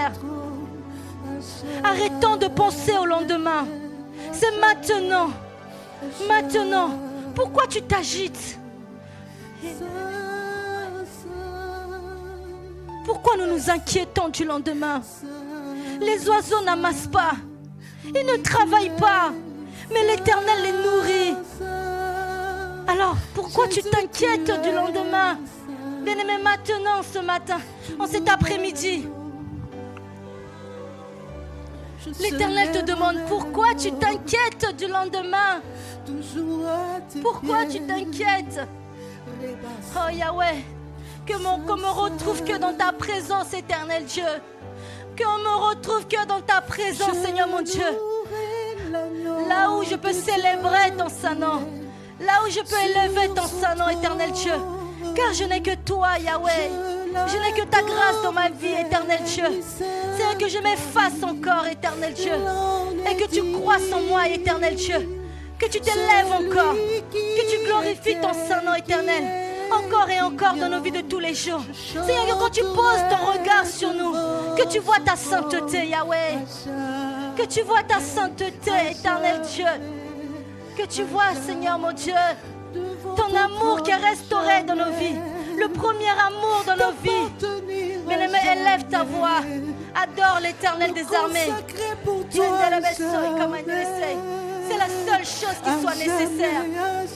nécessaire. Arrêtons de penser au lendemain. C'est maintenant. Maintenant. Pourquoi tu t'agites? Pourquoi nous nous inquiétons du lendemain? Les oiseaux n'amassent pas. Ils ne travaillent pas. Mais l'Éternel les nourrit. Alors, pourquoi tu t'inquiètes du lendemain? Bien-aimé, maintenant, ce matin, en cet après-midi, l'Éternel te demande pourquoi tu t'inquiètes du lendemain. Pourquoi tu t'inquiètes? Oh Yahweh, qu'on me retrouve que dans ta présence, éternel Dieu. Qu'on me retrouve que dans ta présence, Seigneur mon Dieu. Là où je peux célébrer ton Saint-Nom. Là où je peux élever ton Saint-Nom, éternel Dieu. Car je n'ai que toi, Yahweh. Je n'ai que ta grâce dans ma vie, éternel Dieu. C'est que je m'efface encore, éternel Dieu. Et que tu croisses en moi, éternel Dieu. Que tu t'élèves encore. Que tu glorifies ton Saint-Nom, éternel. Encore et encore dans nos vies de tous les jours. Seigneur, que quand tu poses ton regard sur nous, que tu vois ta sainteté, Yahweh. Que tu vois ta sainteté, éternel Dieu. Que tu vois, Seigneur mon Dieu, ton amour qui est restauré dans nos vies. Le premier amour dans nos vies. Bien-aimé, élève ta voix. Adore l'Éternel des armées. C'est la seule chose qui soit nécessaire.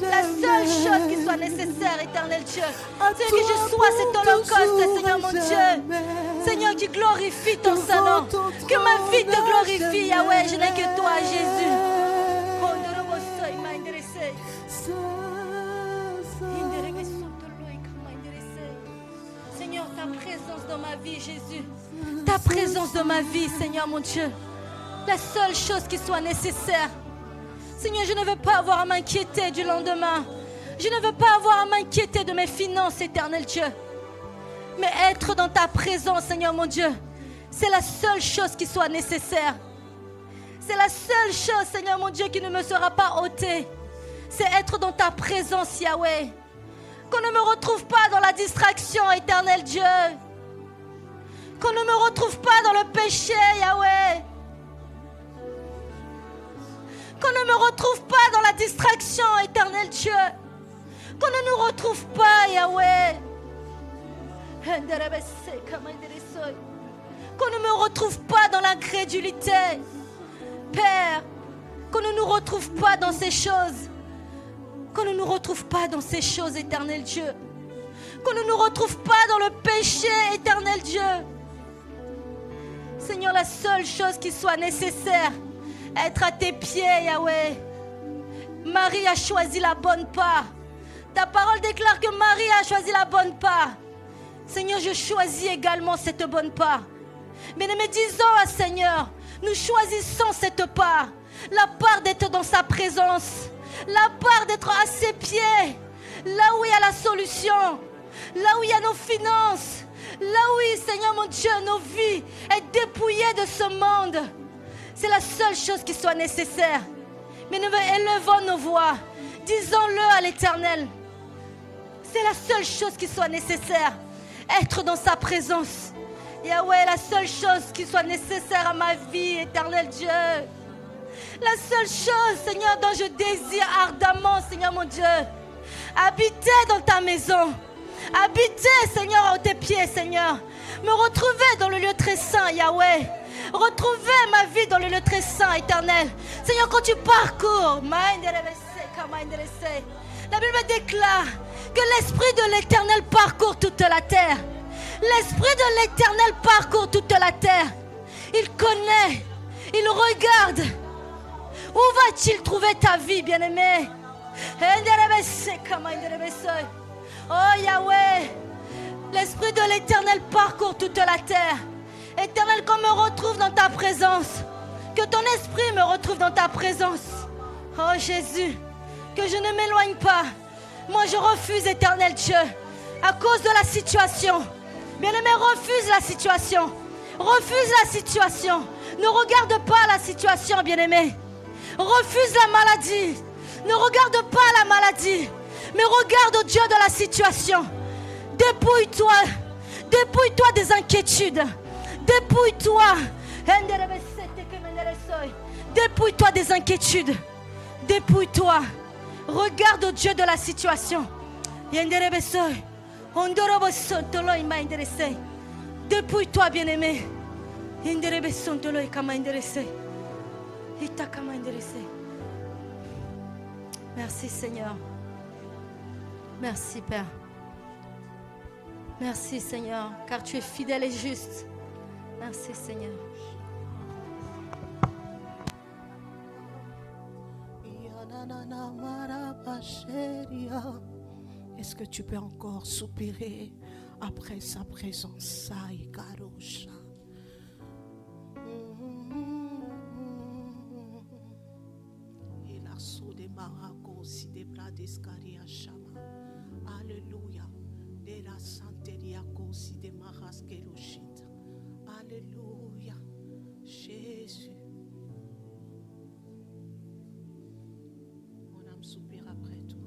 La seule chose qui soit nécessaire, éternel Dieu. C'est que je sois cet holocauste, Seigneur mon Dieu. Seigneur, tu glorifies ton Saint-Nom. Que ma vie te glorifie, Yahweh. Je n'ai que toi, Jésus. Seigneur, ta présence dans ma vie, Jésus. Ta présence dans ma vie, Seigneur mon Dieu. La seule chose qui soit nécessaire. Seigneur, je ne veux pas avoir à m'inquiéter du lendemain. Je ne veux pas avoir à m'inquiéter de mes finances, éternel Dieu. Mais être dans ta présence, Seigneur mon Dieu, c'est la seule chose qui soit nécessaire. C'est la seule chose, Seigneur mon Dieu, qui ne me sera pas ôtée. C'est être dans ta présence, Yahweh. Qu'on ne me retrouve pas dans la distraction, éternel Dieu. Qu'on ne me retrouve pas dans le péché, Yahweh. Qu'on ne me retrouve pas dans la distraction, éternel Dieu. Qu'on ne nous retrouve pas, Yahweh. Qu'on ne me retrouve pas dans l'incrédulité. Père, qu'on ne nous retrouve pas dans ces choses. Qu'on ne nous retrouve pas dans ces choses, éternel Dieu. Qu'on ne nous retrouve pas dans le péché, éternel Dieu. Seigneur, la seule chose qui soit nécessaire, être à tes pieds, Yahweh. Marie a choisi la bonne part. Ta parole déclare que Marie a choisi la bonne part. Seigneur, je choisis également cette bonne part. Bien-aimés, disons à Seigneur, nous choisissons cette part. La part d'être dans sa présence. La part d'être à ses pieds. Là où il y a la solution. Là où il y a nos finances. Là où, Seigneur mon Dieu, nos vies est dépouillées de ce monde. C'est la seule chose qui soit nécessaire. Mais nous élevons nos voix. Disons-le à l'Éternel. C'est la seule chose qui soit nécessaire. Être dans sa présence. Yahweh, la seule chose qui soit nécessaire à ma vie, éternel Dieu. La seule chose, Seigneur, dont je désire ardemment, Seigneur mon Dieu. Habiter dans ta maison. Habiter, Seigneur, à tes pieds, Seigneur. Me retrouver dans le lieu très saint, Yahweh. Retrouver ma vie dans le lieu très saint, éternel. Seigneur, quand tu parcours, la Bible déclare que l'Esprit de l'Éternel parcourt toute la terre. L'Esprit de l'Éternel parcourt toute la terre. Il connaît, il regarde. Où va-t-il trouver ta vie, bien-aimé? Oh Yahweh, l'Esprit de l'Éternel parcourt toute la terre. Éternel, qu'on me retrouve dans ta présence. Que ton esprit me retrouve dans ta présence. Oh Jésus, que je ne m'éloigne pas. Moi je refuse, éternel Dieu, à cause de la situation. Bien-aimé, refuse la situation. Refuse la situation. Ne regarde pas la situation, bien-aimé. Refuse la maladie. Ne regarde pas la maladie. Mais regarde au Dieu de la situation. Dépouille-toi. Dépouille-toi des inquiétudes. Dépouille-toi. Dépouille-toi des inquiétudes. Dépouille-toi. Regarde au Dieu de la situation. Dépouille-toi, bien-aimé. Merci Seigneur. Merci Père. Merci Seigneur, car tu es fidèle et juste. Merci Seigneur. Est-ce que tu peux encore soupirer après sa présence? Alléluia. Alléluia. Jésus. Mon âme soupire après toi.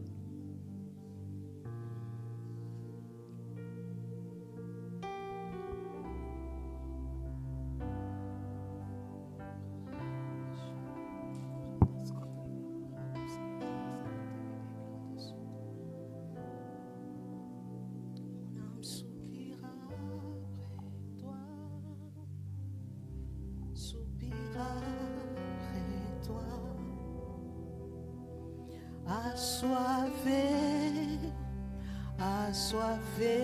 Assoiffé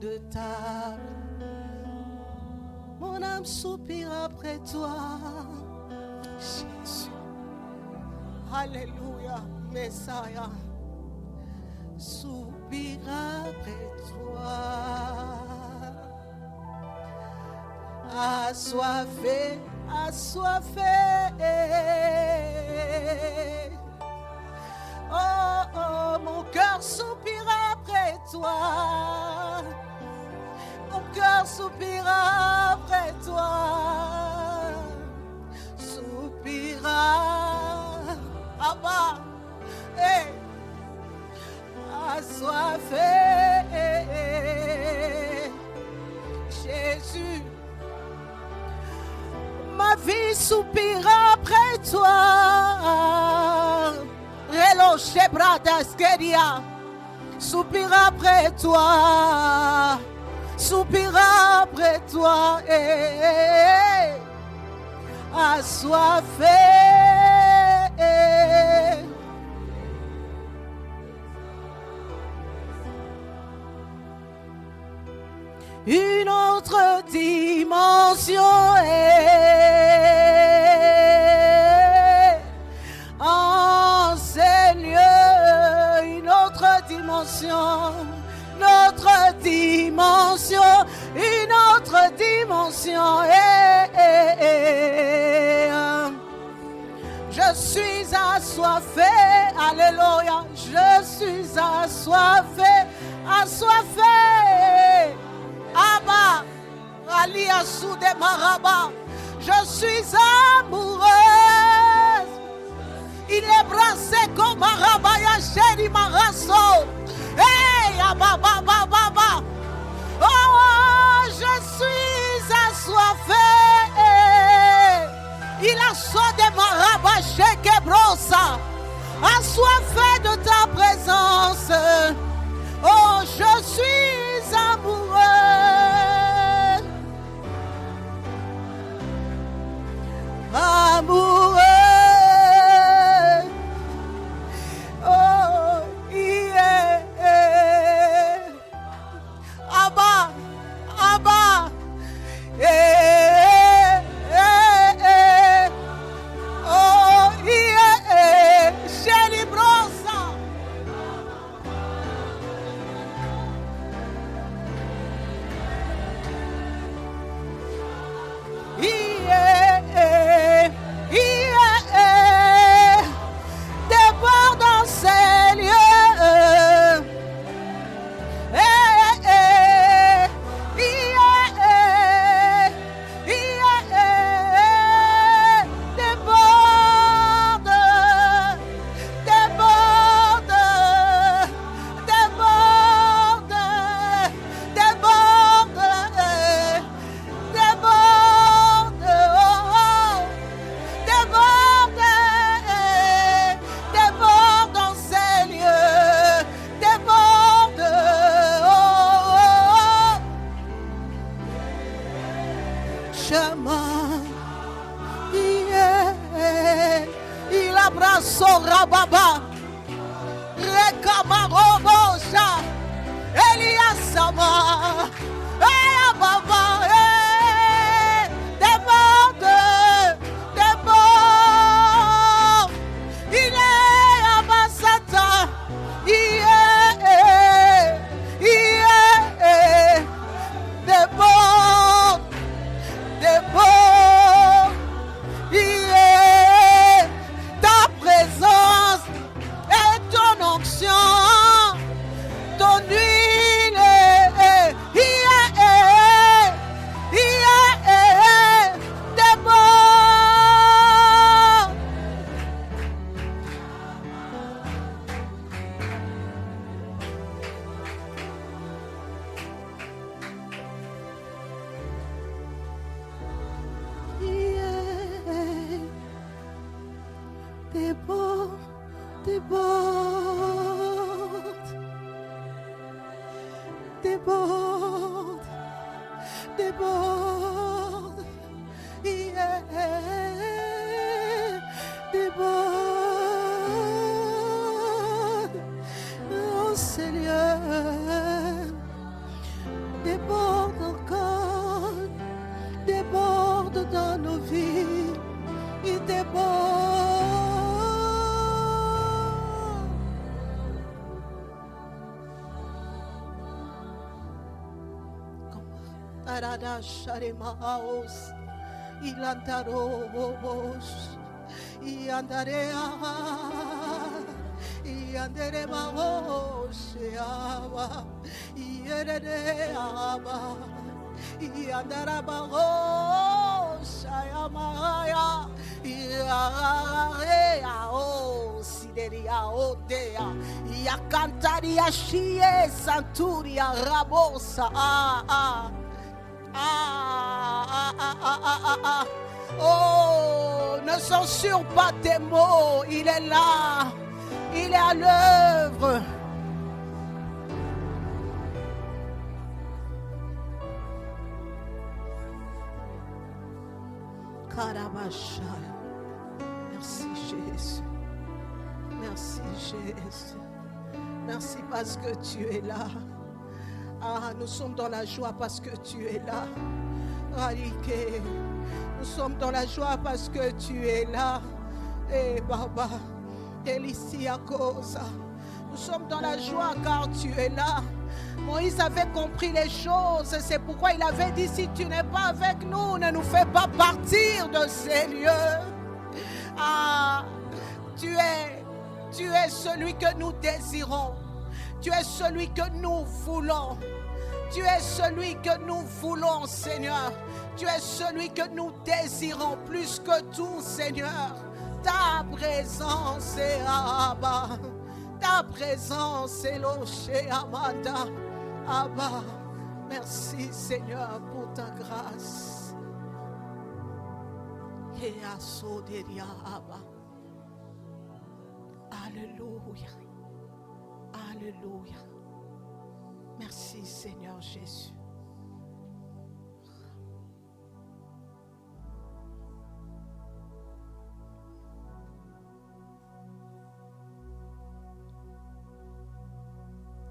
de ta... Mon âme soupire après toi, Jésus. Alléluia, Messiah. Soupire après toi. Assoiffé, assoiffé. Oh, oh, mon cœur soupire après toi. Mon cœur soupire après toi. Soupira. Abba. Hey. Assoiffé. Jésus. Ma vie soupire après toi. Relo Shebrada Skeria, soupira après toi, soupira après toi, assoiffé. Une autre dimension en ces lieux, une autre dimension, notre dimension, une autre dimension. Je suis assoiffé, alléluia, je suis assoiffé, assoiffé. Abba, Ali Assoudé Maraba, je suis amoureuse. Il est brassé comme Marabaya Chéri Marasso. Hey, Abba, Baba, Baba. Oh, je suis assoiffé. Il a soif de Maraba Chéri Brossa. Assoiffé de ta présence. Oh, je suis amoureux. Amoureux. Oh, yeah. Abba, Abba. Oh, yeah. Chéri Brossa. chemin. Yeah. Il abraço rababa. Rekamarobosha. Eliasama. Baba. Des morts. Il est ambassadeur. Des morts. Ta présence et ton onction, ton huile, des morts. Déborde, yeah, déborde, oh Seigneur, déborde encore, déborde dans nos vies, il déborde. Arada Sharemaos, Ilantarobos, Iandarea, Ianderemaos, Yaba, Ieredeaba, Iandarabaos, Ayamaya, Iareao, Sideria Odea, Iacantaria Shie, Santuria Rabosa, Oh, ne censure pas tes mots, il est là, il est à l'œuvre. Karabashaya. Merci Jésus, merci Jésus, merci parce que tu es là. Ah, nous sommes dans la joie parce que tu es là. Ralike. Nous sommes dans la joie parce que tu es là. Eh Baba, Elicia Cosa. Nous sommes dans la joie car tu es là. Moïse avait compris les choses. C'est pourquoi il avait dit, si tu n'es pas avec nous, ne nous fais pas partir de ces lieux. Ah, tu es celui que nous désirons. Tu es celui que nous voulons. Tu es celui que nous voulons, Seigneur. Tu es celui que nous désirons plus que tout, Seigneur. Ta présence est Abba. Ta présence est Loché Amanda. Abba. Merci, Seigneur, pour ta grâce. Et à Soderia Abba. Alléluia. Alléluia. Merci Seigneur Jésus.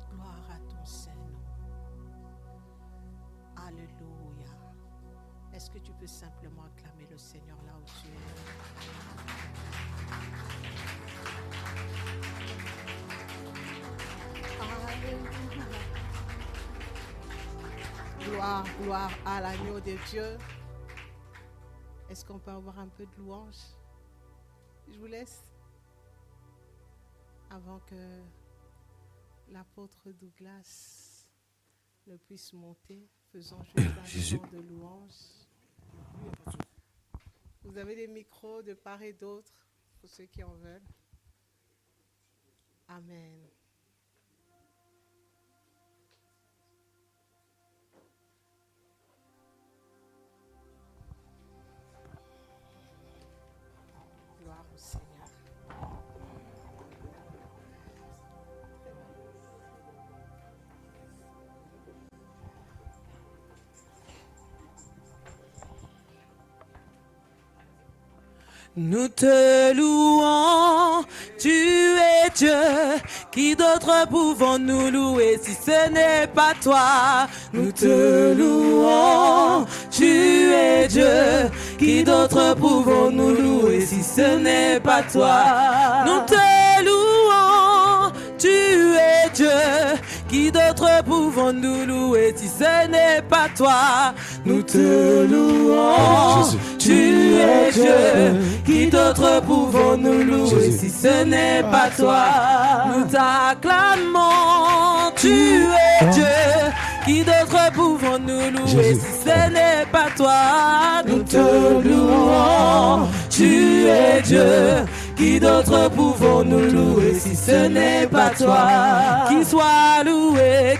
Gloire à ton Saint-Nom. Alléluia. Est-ce que tu peux simplement acclamer le Seigneur là où tu es? Alléluia. Gloire, gloire à l'agneau de Dieu. Est-ce qu'on peut avoir un peu de louange? Je vous laisse. Avant que l'apôtre Douglas ne puisse monter, faisons juste un temps de louange. Vous avez des micros de part et d'autre pour ceux qui en veulent. Amen. Gloire au Seigneur. Nous te louons, tu es Dieu. Qui d'autre pouvons-nous louer si ce n'est pas toi? Nous te louons, tu es Dieu. Qui d'autre pouvons-nous louer si ce n'est pas toi? Nous te louons, tu es Dieu. Qui d'autre pouvons-nous louer si ce n'est pas toi? Nous te louons, tu es Dieu. Qui d'autre pouvons-nous louer si ce n'est pas toi? Nous t'acclamons, tu es Dieu. Qui d'autre pouvons-nous louer si ce n'est pas toi? Nous te louons, tu es Dieu. Qui d'autre pouvons-nous louer si ce n'est pas toi? Qui soit loué,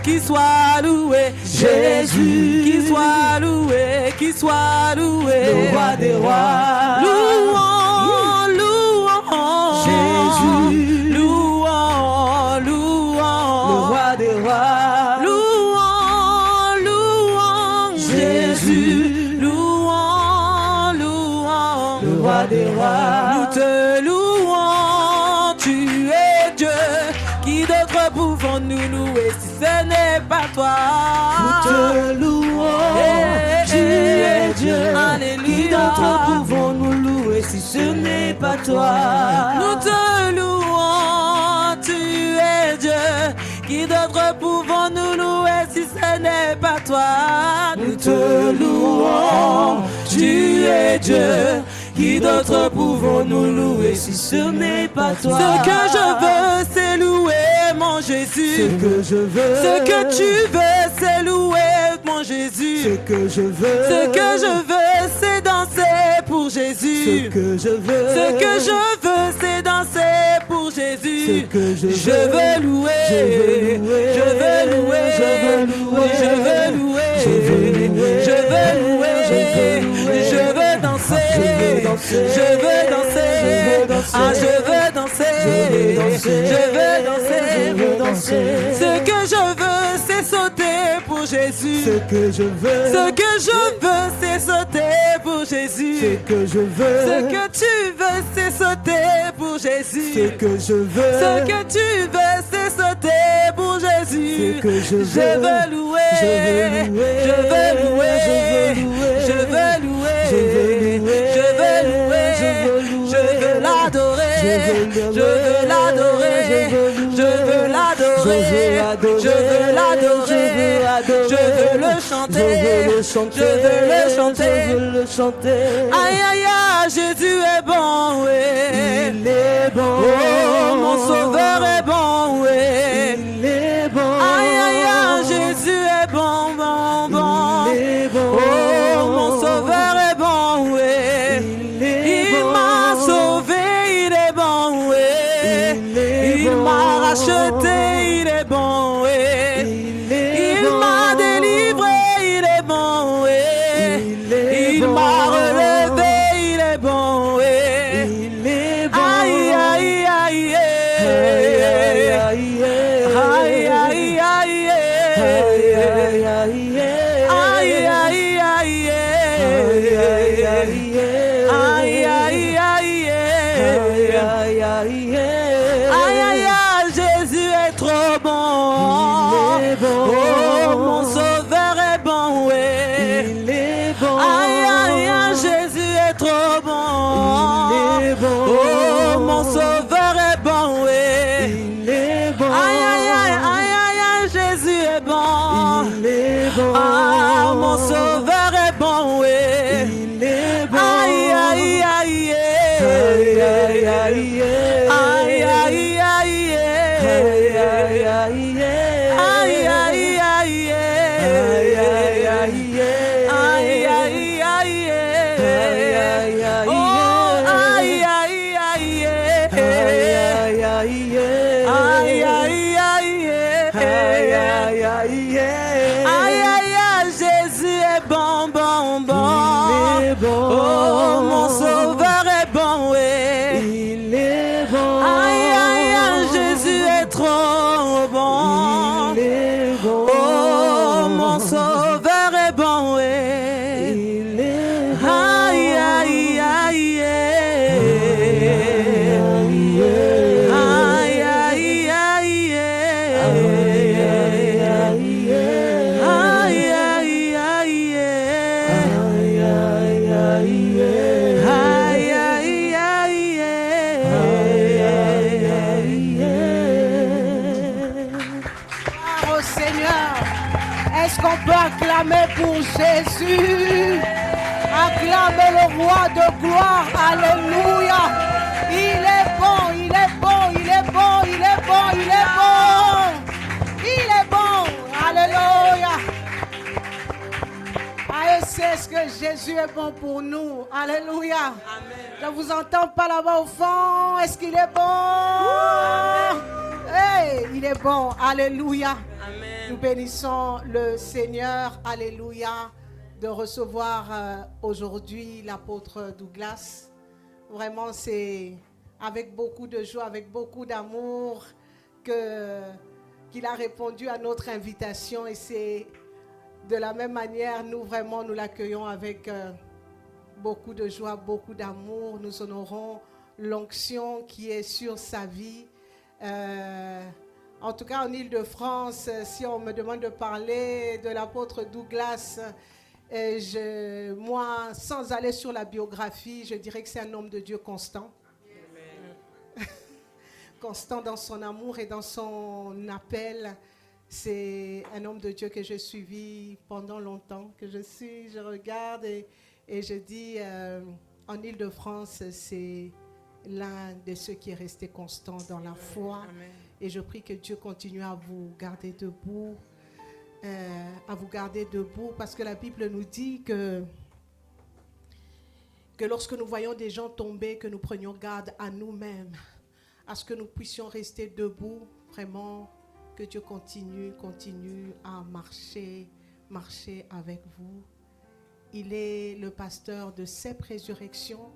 Jésus. Qui soit loué, le roi des rois. Louons, louons, Jésus. Louons, louons, le roi des rois. Louons, louons, Jésus. Louons, louons, le roi des rois. Nous te louons, tu es Dieu. Qui d'autre pouvons-nous louer si ce n'est pas toi? Nous te louons, tu es Dieu. Alléluia. Qui d'autre pouvons-nous louer si ce n'est pas toi? Nous te louons, tu es Dieu. Qui d'autre pouvons-nous louer si ce n'est pas toi? Nous te louons, tu es Dieu. Qui d'autre pouvons-nous louer si ce n'est pas toi? Ce que je veux, c'est louer mon Jésus. Ce que je veux, ce que tu veux, c'est louer mon Jésus. Ce que je veux, ce que je veux, c'est danser pour Jésus. Ce que je veux, ce que je veux, c'est danser pour Jésus. Ce que je veux louer, je veux louer, je veux louer, je veux louer, je veux louer, je veux louer, je veux louer, je veux danser, je veux danser, ah je veux danser, je veux danser. Ce que je veux, c'est sauter pour Jésus. Ce que je veux, ce que je veux, c'est sauter pour Jésus. Ce que je veux, ce que tu veux, c'est sauter pour Jésus. Ce que je veux, ce que tu veux, c'est sauter pour Jésus. Ce que je veux louer, je veux louer, je veux louer, je veux louer, je veux l'adorer, je veux l'adorer, je veux l'adorer, je veux l'adorer, je veux le chanter, je veux le chanter, aïe aïe aïe, Jésus est bon, oui, il est bon, oh mon sauveur est bon, oui, il est bon, aïe aïe aïe, Jésus est bon, bon, bon, il est bon, oh mon sauveur est bon, oui, il m'a sauvé, il est bon, oui, il m'a racheté, il est bon, oui, il m'a délivré, il est bon, oui, il m'a relevé, il est bon, oui, aïe aïe aïe aïe aïe aïe aïe aïe aïe aïe aïe aïe aïe, Jésus est trop bon. Oh, mon sauveur est bon, oui. Aïe aïe aïe, Jésus est trop bon. Oh, mon sauveur est bon, oui. Aïe aïe aïe aïe aïe, Jésus est bon. Ah, mon sauveur est bon, oui. Aïe aïe aïe aïe aïe aïe aïe aïe aïe aïe aïe Jésus est bon, bon, bon. Oh, mon sauveur est bon, oui. Aïe, aïe, aïe, Jésus est trop bon. Oh, mon sauveur est bon, oui. Aïe, aïe, aïe, aïe. pour Jésus. Acclamez le roi de gloire. Alléluia. Il est bon, il est bon, il est bon, il est bon, il est bon. Il est bon. Alléluia. Ah, et c'est ce que Jésus est bon pour nous. Alléluia. Amen. Je ne vous entends pas là-bas au fond. Est-ce qu'il est bon? Hey, il est bon. Alléluia. Amen. Nous bénissons le Seigneur. Alléluia. De recevoir aujourd'hui l'apôtre Douglas. Vraiment, c'est avec beaucoup de joie, avec beaucoup d'amour qu'il a répondu à notre invitation. Et c'est de la même manière, nous l'accueillons avec beaucoup de joie, beaucoup d'amour. Nous honorons l'onction qui est sur sa vie. En tout cas, en Île-de-France, si on me demande de parler de l'apôtre Douglas, moi, sans aller sur la biographie, je dirais que c'est un homme de Dieu constant. Constant dans son amour et dans son appel. C'est un homme de Dieu que j'ai suivi pendant longtemps, que je regarde et je dis, en Île-de-France, c'est l'un de ceux qui est resté constant dans la foi. Amen. Et je prie que Dieu continue à vous garder debout. Parce que la Bible nous dit que lorsque nous voyons des gens tomber, que nous prenions garde à nous-mêmes, à ce que nous puissions rester debout, vraiment, que Dieu continue à marcher avec vous. Il est le pasteur de CEP Résurrection,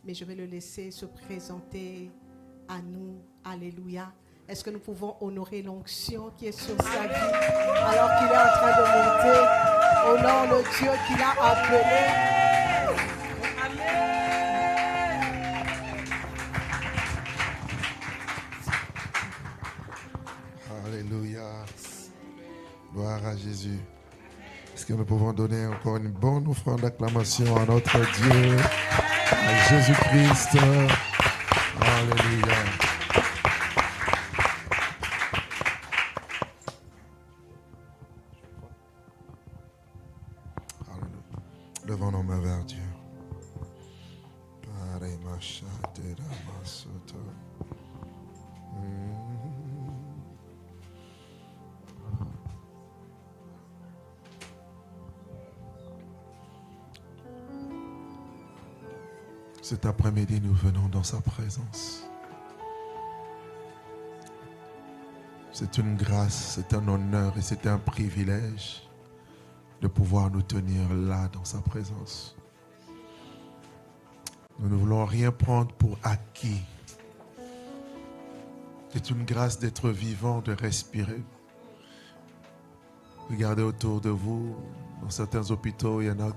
mais je vais le laisser se présenter à nous. Alléluia. Est-ce que nous pouvons honorer l'onction qui est sur sa vie alors qu'il est en train de monter au nom de Dieu qu'il a appelé? Alléluia. Gloire à Jésus. Est-ce que nous pouvons donner encore une bonne offrande d'acclamation à notre Dieu, à Jésus-Christ? Alléluia. Levons nos mains vers Dieu. Cet après-midi, nous venons dans sa présence. C'est une grâce, c'est un honneur et c'est un privilège de pouvoir nous tenir là dans sa présence. Nous ne voulons rien prendre pour acquis. C'est une grâce d'être vivant, de respirer. Regardez autour de vous, dans certains hôpitaux, il y en a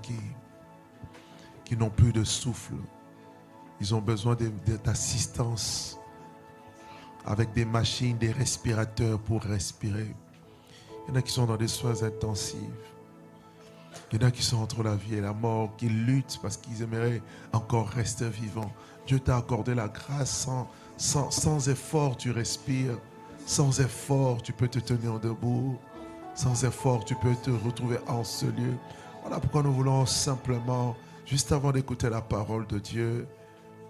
qui n'ont plus de souffle. Ils ont besoin d'assistance avec des machines, des respirateurs pour respirer. Il y en a qui sont dans des soins intensifs. Il y en a qui sont entre la vie et la mort, qui luttent parce qu'ils aimeraient encore rester vivants. Dieu t'a accordé la grâce. Sans effort, tu respires. Sans effort, tu peux te tenir debout. Sans effort, tu peux te retrouver en ce lieu. Voilà pourquoi nous voulons simplement, juste avant d'écouter la parole de Dieu,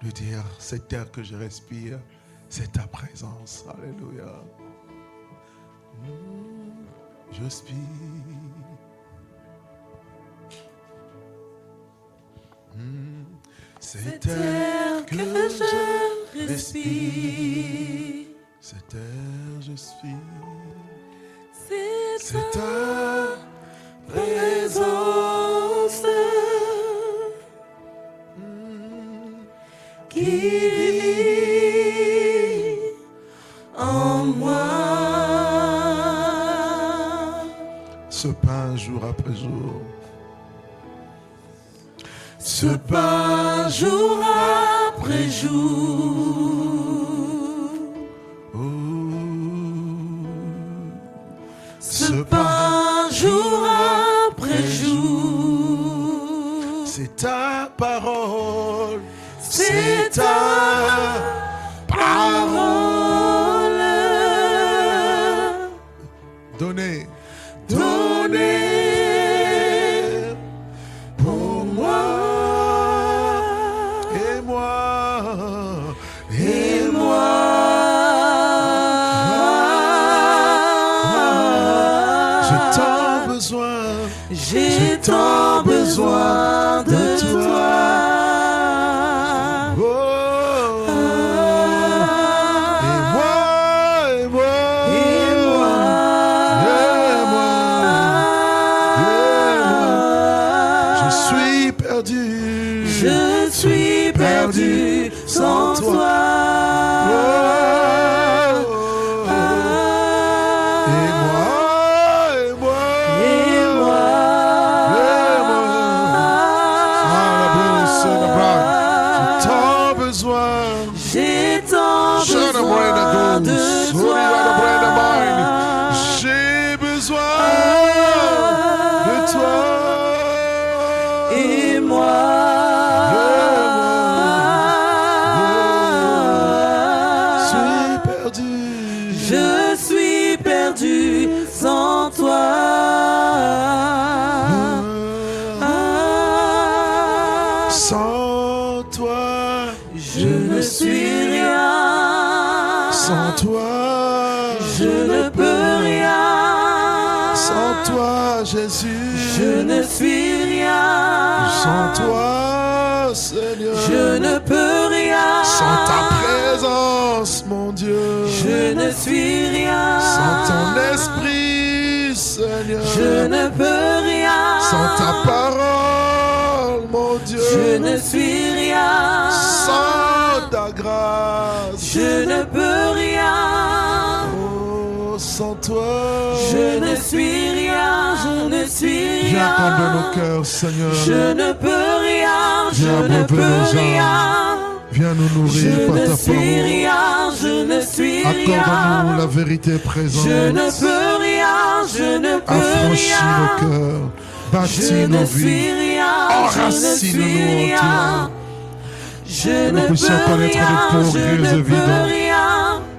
lui dire, cet air que je respire, c'est ta présence. Alléluia. Je spire. Cet air que je respire, cet air je suis, c'est ta présence qui vit en moi. Ce pain jour après jour. Ce pain jour après jour. Ce pain jour après jour. C'est ta parole. C'est ta parole. Donnez. Donnez. perdu. Je suis perdu sans toi. Et moi. Ah, la brousse, la braque. J'ai tant besoin. J'ai tant besoin de toi. J'ai besoin de toi. Et moi, je suis perdu sans toi. Sans toi, Je ne suis rien. sans toi, Je ne peux rien. sans toi, Jésus. Je ne suis rien. Sans toi, Seigneur. Je ne peux rien. Sans ta présence, mon Dieu. Je ne suis rien. Sans ton esprit, Seigneur. Je ne peux rien. Sans ta parole, mon Dieu. Je ne suis rien. Sans ta grâce. Je ne peux rien. Oh, sans toi. Je ne suis rien. Je ne suis Viens rien. combler nos cœurs, Seigneur. Je ne peux rien. Je Viens ne abreuver peux nos âmes. rien. Viens nous Je nourrir par ne ta suis parole. rien. Je ne suis rien. Accorde-nous la vérité présente. Je ne peux rien. Je ne peux Affranchis rien. nos cœurs. Je Bâtis nos ne vies. suis rien. Je ne Enracine-nous suis en rien. toi. Je nous ne puissions peux connaître rien. le Je glorieux ne peux évident. rien.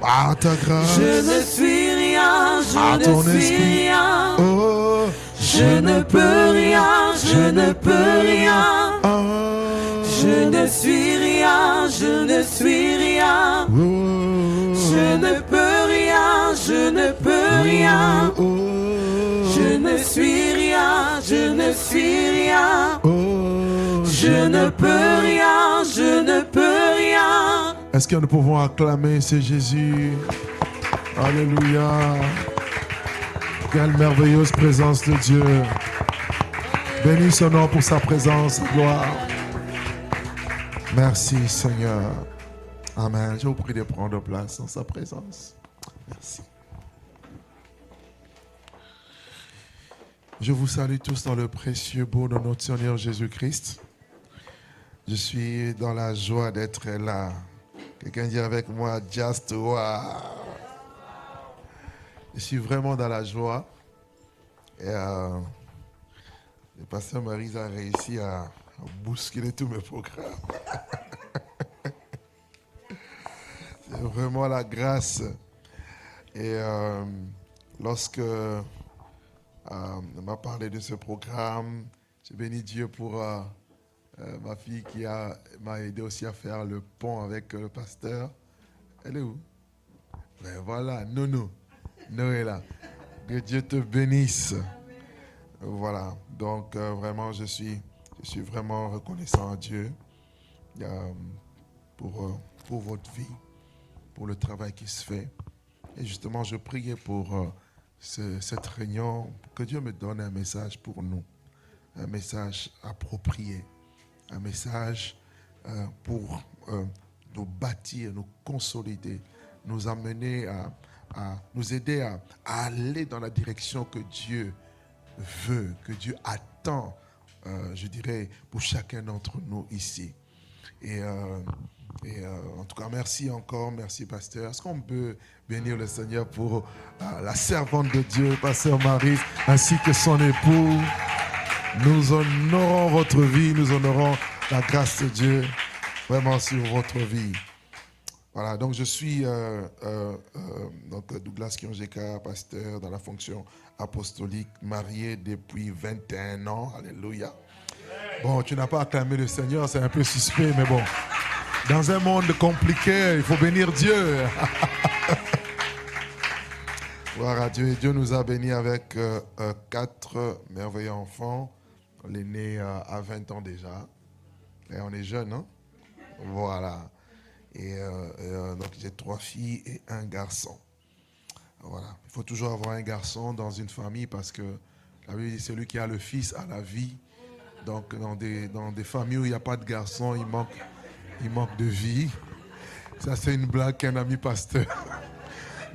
Par ta grâce. Je ne suis rien. Par Je ton ne suis esprit. rien. Oh, Je ne peux rien. Je ne peux rien. Ah, Je ne suis rien. Je ne suis rien. oh, Je ne peux rien. Je ne peux rien. oh, Je ne suis rien. Je ne suis rien. oh, Je ne peux rien. Je ne peux rien. Est-ce que nous pouvons acclamer ce Jésus? Alléluia. Quelle merveilleuse présence de Dieu. Bénis son nom pour sa présence, sa gloire. Merci Seigneur. Amen. Je vous prie de prendre place dans sa présence. Merci. Je vous salue tous dans le précieux beau de notre Seigneur Jésus-Christ. Je suis dans la joie d'être là. Quelqu'un dit avec moi, just wow. Je suis vraiment dans la joie. Et le pasteur Maryse a réussi à bousculer tous mes programmes. C'est vraiment la grâce. Et lorsque on m'a parlé de ce programme, j'ai béni Dieu pour ma fille qui m'a aidé aussi à faire le pont avec le pasteur. Elle est où? Ben voilà, Nono est là. Que Dieu te bénisse. Voilà, donc vraiment je suis vraiment reconnaissant à Dieu pour votre vie, pour le travail qui se fait. Et justement, je priais pour cette réunion, que Dieu me donne un message pour nous, un message approprié, un message pour nous bâtir, nous consolider, nous amener à nous aider à aller dans la direction que Dieu veut, que Dieu attend, je dirais, pour chacun d'entre nous ici. Et en tout cas, merci encore, merci pasteur. Est-ce qu'on peut bénir le Seigneur pour la servante de Dieu, pasteur Marie, ainsi que son époux. Nous honorons votre vie, nous honorons la grâce de Dieu vraiment sur votre vie. Voilà, donc je suis donc Douglas Kionjeka, pasteur dans la fonction apostolique, marié depuis 21 ans. Alléluia. Bon, tu n'as pas acclamé le Seigneur, c'est un peu suspect, mais bon. Dans un monde compliqué, il faut bénir Dieu. Gloire à Dieu. Et Dieu nous a bénis avec 4 merveilleux enfants. L'aîné a 20 ans déjà. Et on est jeunes, hein? Voilà. Et donc j'ai 3 filles et 1 garçon. Voilà. Il faut toujours avoir un garçon dans une famille parce que la Bible dit celui qui a le fils a la vie. Donc, dans des familles où il n'y a pas de garçons, il manque de vie. Ça, c'est une blague qu'un ami pasteur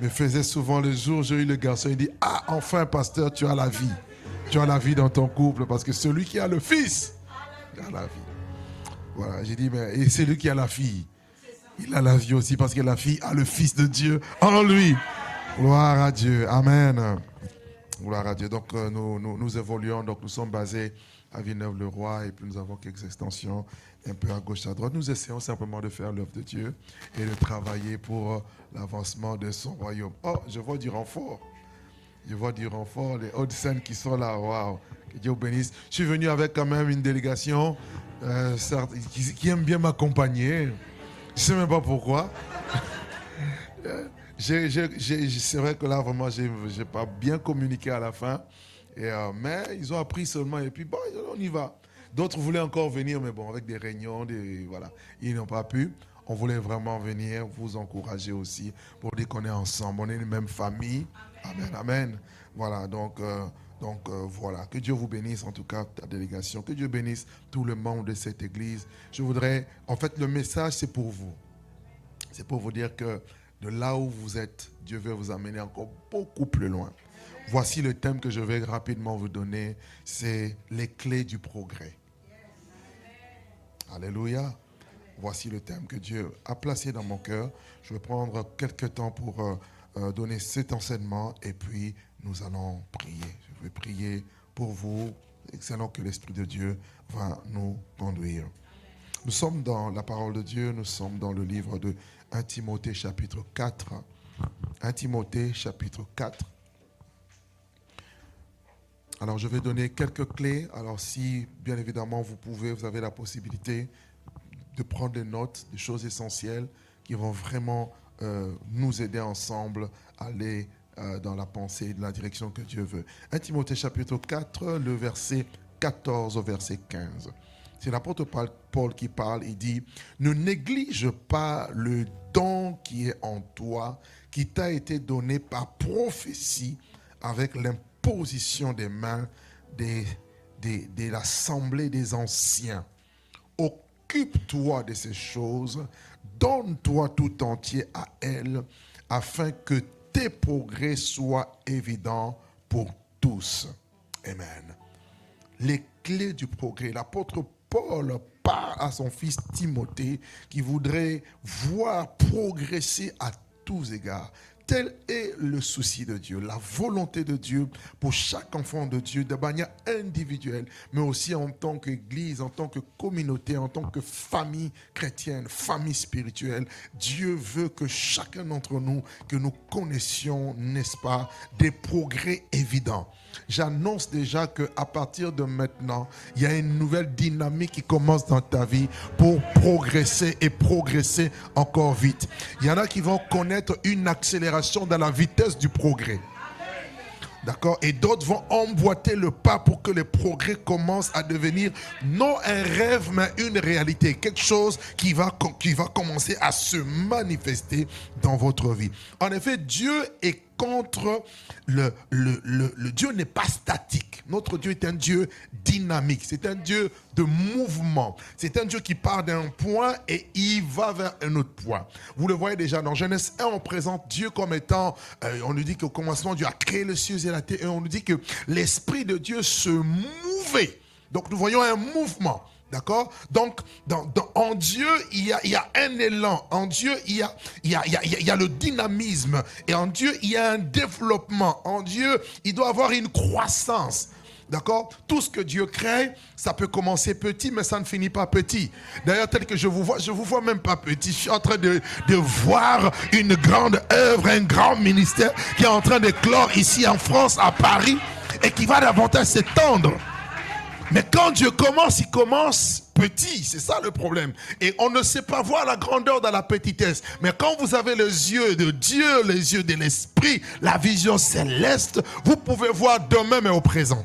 me faisait souvent le jour où j'ai eu le garçon. Il dit, ah, enfin, pasteur, tu as la vie. Tu as la vie dans ton couple parce que celui qui a le fils, il a la vie. Voilà, j'ai dit, mais et celui qui a la fille, il a la vie aussi parce que la fille a le Fils de Dieu en lui. Gloire à Dieu. Amen. Gloire à Dieu. Donc, nous évoluons. Donc, nous sommes basés à Villeneuve-le-Roi et puis nous avons quelques extensions un peu à gauche, à droite. Nous essayons simplement de faire l'œuvre de Dieu et de travailler pour l'avancement de son royaume. Oh, je vois du renfort. Je vois du renfort, les hautes scènes qui sont là. Waouh, que Dieu bénisse. Je suis venu avec quand même une délégation qui aime bien m'accompagner. Je ne sais même pas pourquoi. C'est vrai que là, vraiment, je n'ai pas bien communiqué à la fin. Mais ils ont appris seulement et puis bon, on y va. D'autres voulaient encore venir, mais bon, avec des réunions, voilà, ils n'ont pas pu. On voulait vraiment venir vous encourager aussi pour dire qu'on est ensemble, on est une même famille. Amen, amen. Voilà, donc voilà. Que Dieu vous bénisse, en tout cas, ta délégation. Que Dieu bénisse tout le monde de cette église. Je voudrais, en fait, le message, c'est pour vous. C'est pour vous dire que de là où vous êtes, Dieu veut vous amener encore beaucoup plus loin. Voici le thème que je vais rapidement vous donner. C'est les clés du progrès. Alléluia. Voici le thème que Dieu a placé dans mon cœur. Je vais prendre quelques temps pour donner cet enseignement et puis nous allons prier. Je vais prier pour vous, excellent que l'Esprit de Dieu va nous conduire. Nous sommes dans la parole de Dieu, nous sommes dans le livre de 1 Timothée chapitre 4. 1 Timothée chapitre 4. Alors je vais donner quelques clés. Alors si bien évidemment vous avez la possibilité de prendre des notes, des choses essentielles qui vont vraiment nous aider ensemble à aller dans la pensée et de la direction que Dieu veut. 1 Timothée chapitre 4, le verset 14 au verset 15. C'est l'apôtre Paul qui parle, il dit « Ne néglige pas le don qui est en toi, qui t'a été donné par prophétie avec l'imposition des mains de l'assemblée des anciens. Occupe-toi de ces choses, donne-toi tout entier à elles, afin que tes progrès soient évidents pour tous. » Amen. Les clés du progrès. L'apôtre Paul parle à son fils Timothée qui voudrait voir progresser à tous égards. Tel est le souci de Dieu, la volonté de Dieu pour chaque enfant de Dieu de manière individuelle, mais aussi en tant qu'église, en tant que communauté, en tant que famille chrétienne, famille spirituelle. Dieu veut que chacun d'entre nous, que nous connaissions, n'est-ce pas, des progrès évidents. J'annonce déjà qu'à partir de maintenant, il y a une nouvelle dynamique qui commence dans ta vie pour progresser et progresser encore vite. Il y en a qui vont connaître une accélération dans la vitesse du progrès. D'accord? Et d'autres vont emboîter le pas pour que les progrès commencent à devenir non un rêve, mais une réalité. Quelque chose qui va commencer à se manifester dans votre vie. En effet, Dieu est contre le Dieu n'est pas statique. Notre Dieu est un Dieu dynamique. C'est un Dieu de mouvement. C'est un Dieu qui part d'un point et il va vers un autre point. Vous le voyez déjà dans Genèse 1, on présente Dieu comme étant, on nous dit qu'au commencement, Dieu a créé les cieux et la terre. Et on nous dit que l'Esprit de Dieu se mouvait. Donc nous voyons un mouvement. D'accord? Donc, en Dieu, il y a un élan. En Dieu, il y a le dynamisme. Et en Dieu, il y a un développement. En Dieu, il doit avoir une croissance. D'accord? Tout ce que Dieu crée, ça peut commencer petit, mais ça ne finit pas petit. D'ailleurs, tel que je vous vois même pas petit. Je suis en train de voir une grande œuvre, un grand ministère qui est en train d'éclore ici en France, à Paris, et qui va davantage s'étendre. Mais quand Dieu commence, il commence petit. C'est ça le problème. Et on ne sait pas voir la grandeur dans la petitesse. Mais quand vous avez les yeux de Dieu, les yeux de l'Esprit, la vision céleste, vous pouvez voir demain mais au présent.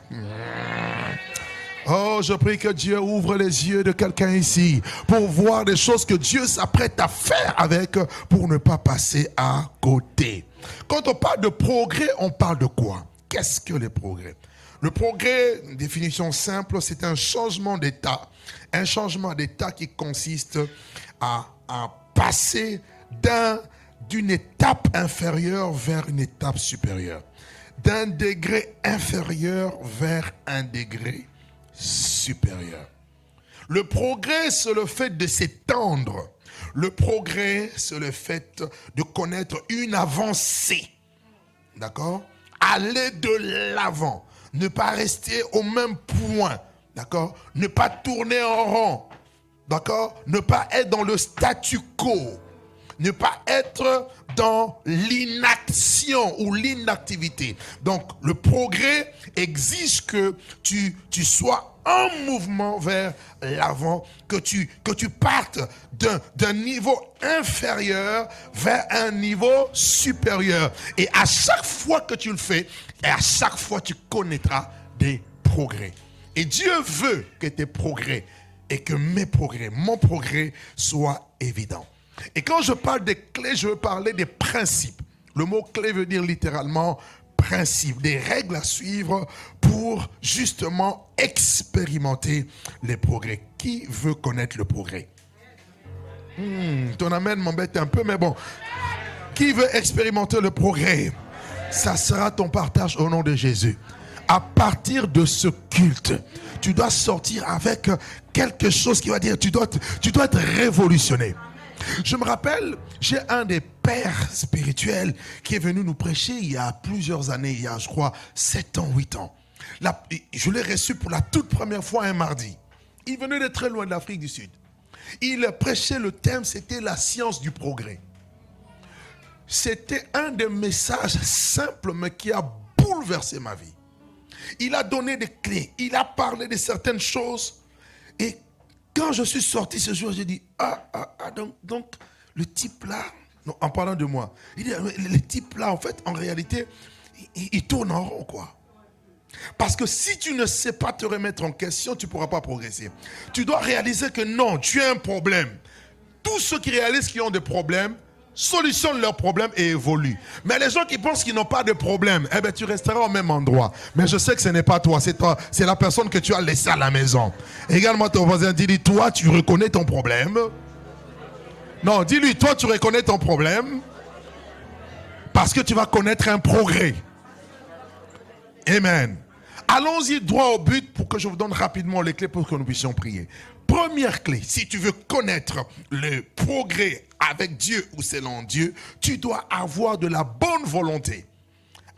Oh, je prie que Dieu ouvre les yeux de quelqu'un ici pour voir des choses que Dieu s'apprête à faire avec pour ne pas passer à côté. Quand on parle de progrès, on parle de quoi? Qu'est-ce que les progrès? Le progrès, une définition simple, c'est un changement d'état. Un changement d'état qui consiste à passer d'une étape inférieure vers une étape supérieure. D'un degré inférieur vers un degré supérieur. Le progrès, c'est le fait de s'étendre. Le progrès, c'est le fait de connaître une avancée. D'accord? Aller de l'avant. Ne pas rester au même point. D'accord? Ne pas tourner en rond. D'accord? Ne pas être dans le statu quo. Ne pas être dans l'inaction ou l'inactivité. Donc, le progrès exige que tu sois en mouvement vers l'avant, que tu partes d'un niveau inférieur vers un niveau supérieur. Et à chaque fois que tu le fais, et à chaque fois tu connaîtras des progrès. Et Dieu veut que tes progrès et que mes progrès, mon progrès soient évidents. Et quand je parle des clés, je veux parler des principes. Le mot clé veut dire littéralement principe, des règles à suivre pour justement expérimenter les progrès. Qui veut connaître le progrès? Ton amen m'embête un peu, mais bon. Qui veut expérimenter le progrès? Ça sera ton partage au nom de Jésus. À partir de ce culte, tu dois sortir avec quelque chose qui va dire, tu dois être révolutionné. Je me rappelle, j'ai un des pères spirituels qui est venu nous prêcher il y a plusieurs années, il y a je crois 7 ans, 8 ans. Je l'ai reçu pour la toute première fois un mardi. Il venait de très loin de l'Afrique du Sud. Il prêchait, le thème, c'était la science du progrès. C'était un des messages simples mais qui a bouleversé ma vie. Il a donné des clés, il a parlé de certaines choses et quand je suis sorti ce jour, j'ai dit, donc le type là, non, en parlant de moi, il dit, le type là, en fait, en réalité, il tourne en rond, quoi. Parce que si tu ne sais pas te remettre en question, tu ne pourras pas progresser. Tu dois réaliser que non, tu as un problème. Tous ceux qui réalisent qu'ils ont des problèmes, solutionnent leurs problèmes et évoluent. Mais les gens qui pensent qu'ils n'ont pas de problème, eh bien, tu resteras au même endroit. Mais je sais que ce n'est pas toi, c'est toi, c'est la personne que tu as laissée à la maison. Également ton voisin, dis-lui, toi, tu reconnais ton problème. Non, dis-lui, toi, tu reconnais ton problème. Parce que tu vas connaître un progrès. Amen. Allons-y droit au but pour que je vous donne rapidement les clés pour que nous puissions prier. Première clé, si tu veux connaître le progrès avec Dieu ou selon Dieu, tu dois avoir de la bonne volonté.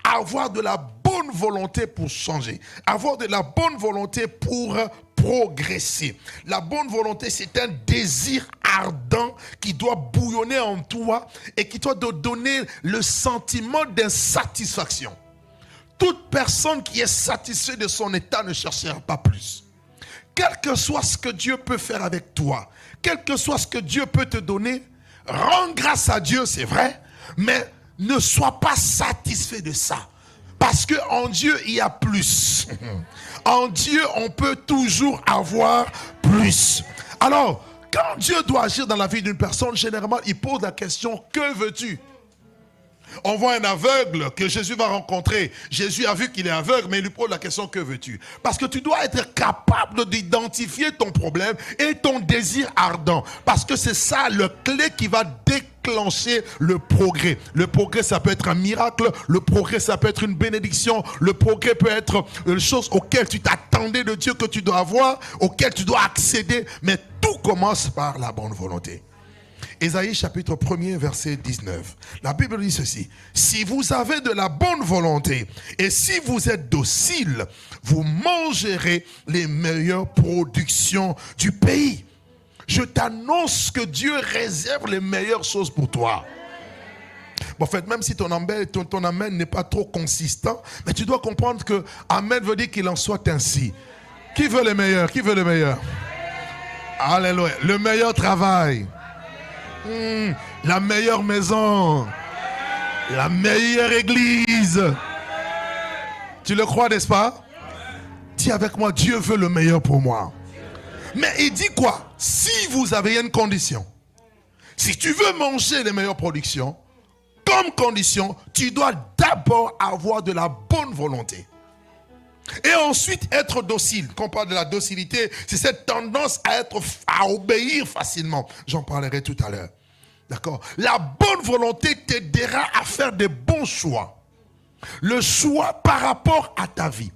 Avoir de la bonne volonté pour changer. Avoir de la bonne volonté pour progresser. La bonne volonté, c'est un désir ardent qui doit bouillonner en toi et qui doit te donner le sentiment d'insatisfaction. Toute personne qui est satisfaite de son état ne cherchera pas plus. Quel que soit ce que Dieu peut faire avec toi, quel que soit ce que Dieu peut te donner, rends grâce à Dieu, c'est vrai, mais ne sois pas satisfait de ça. Parce qu'en Dieu, il y a plus. En Dieu, on peut toujours avoir plus. Alors, quand Dieu doit agir dans la vie d'une personne, généralement, il pose la question, que veux-tu? On voit un aveugle que Jésus va rencontrer. Jésus a vu qu'il est aveugle, mais il lui pose la question, que veux-tu? Parce que tu dois être capable d'identifier ton problème et ton désir ardent. Parce que c'est ça le clé qui va déclencher le progrès. Le progrès, ça peut être un miracle. Le progrès, ça peut être une bénédiction. Le progrès peut être une chose auquel tu t'attendais de Dieu que tu dois avoir, auquel tu dois accéder. Mais tout commence par la bonne volonté. Ésaïe chapitre 1er verset 19. La Bible dit ceci. Si vous avez de la bonne volonté et si vous êtes docile, vous mangerez les meilleures productions du pays. Je t'annonce que Dieu réserve les meilleures choses pour toi. Bon, en fait, même si ton amen n'est pas trop consistant, mais tu dois comprendre que amen veut dire qu'il en soit ainsi. Qui veut le meilleur? Qui veut le meilleur? Alléluia. Le meilleur travail. La meilleure maison, la meilleure église. Tu le crois, n'est-ce pas? Dis avec moi, Dieu veut le meilleur pour moi. Mais il dit quoi? Si vous avez une condition, si tu veux manger les meilleures productions, comme condition, tu dois d'abord avoir de la bonne volonté. Et ensuite, être docile. Quand on parle de la docilité, c'est cette tendance à obéir facilement. J'en parlerai tout à l'heure. D'accord? La bonne volonté t'aidera à faire des bons choix. Le choix par rapport à ta vie.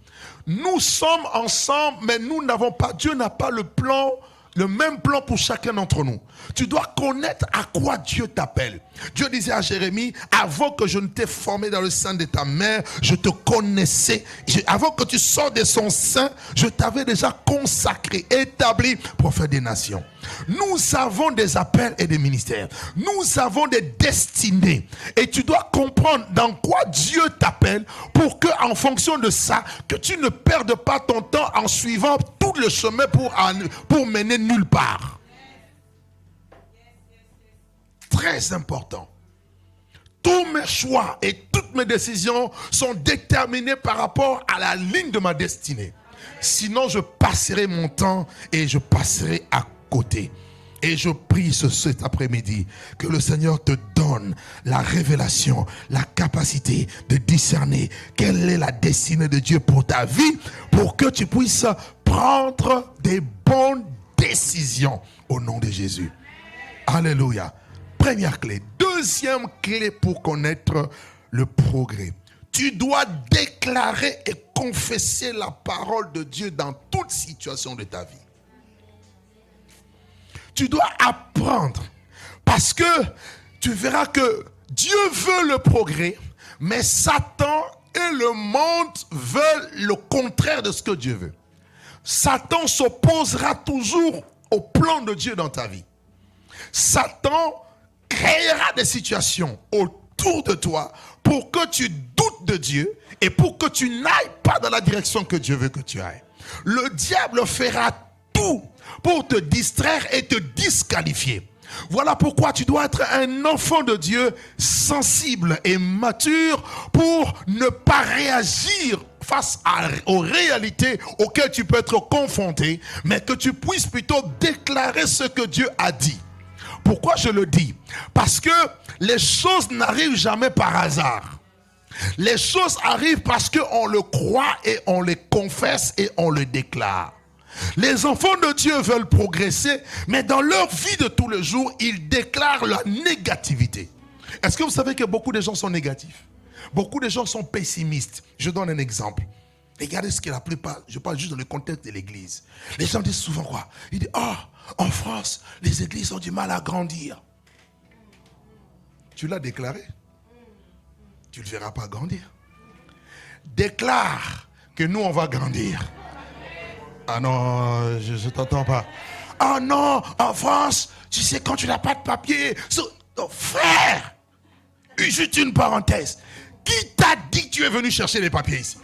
Nous sommes ensemble, mais nous n'avons pas, Dieu n'a pas le même plan pour chacun d'entre nous. Tu dois connaître à quoi Dieu t'appelle. Dieu disait à Jérémie, avant que je ne t'ai formé dans le sein de ta mère, je te connaissais. Avant que tu sortes de son sein, je t'avais déjà consacré, établi prophète des nations. Nous avons des appels et des ministères. Nous avons des destinées. Et tu dois comprendre dans quoi Dieu t'appelle pour que, en fonction de ça, que tu ne perdes pas ton temps en suivant tout le chemin pour mener nulle part. Très important. Tous mes choix et toutes mes décisions sont déterminés par rapport à la ligne de ma destinée. Sinon, je passerai mon temps et je passerai à côté. Et je prie cet après-midi que le Seigneur te donne la révélation, la capacité de discerner quelle est la destinée de Dieu pour ta vie, pour que tu puisses prendre des bonnes décisions au nom de Jésus. Alléluia. Première clé. Deuxième clé pour connaître le progrès. Tu dois déclarer et confesser la parole de Dieu dans toute situation de ta vie. Tu dois apprendre. Parce que tu verras que Dieu veut le progrès, mais Satan et le monde veulent le contraire de ce que Dieu veut. Satan s'opposera toujours au plan de Dieu dans ta vie. Satan créera des situations autour de toi pour que tu doutes de Dieu et pour que tu n'ailles pas dans la direction que Dieu veut que tu ailles. Le diable fera tout pour te distraire et te disqualifier. Voilà pourquoi tu dois être un enfant de Dieu sensible et mature pour ne pas réagir face aux réalités auxquelles tu peux être confronté, mais que tu puisses plutôt déclarer ce que Dieu a dit. Pourquoi je le dis? Parce que les choses n'arrivent jamais par hasard. Les choses arrivent parce qu'on le croit et on les confesse et on le déclare. Les enfants de Dieu veulent progresser, mais dans leur vie de tous les jours, ils déclarent la négativité. Est-ce que vous savez que beaucoup de gens sont négatifs? Beaucoup de gens sont pessimistes. Je donne un exemple. Regardez ce que la plupart, je parle juste dans le contexte de l'église. Les gens disent souvent quoi? Ils disent, en France, les églises ont du mal à grandir. Tu l'as déclaré? Tu ne le verras pas grandir. Déclare que nous, on va grandir. Ah non, je ne t'entends pas. Ah non, en France, tu sais, quand tu n'as pas de papier. Frère, juste une parenthèse. Qui t'a dit que tu es venu chercher les papiers ici?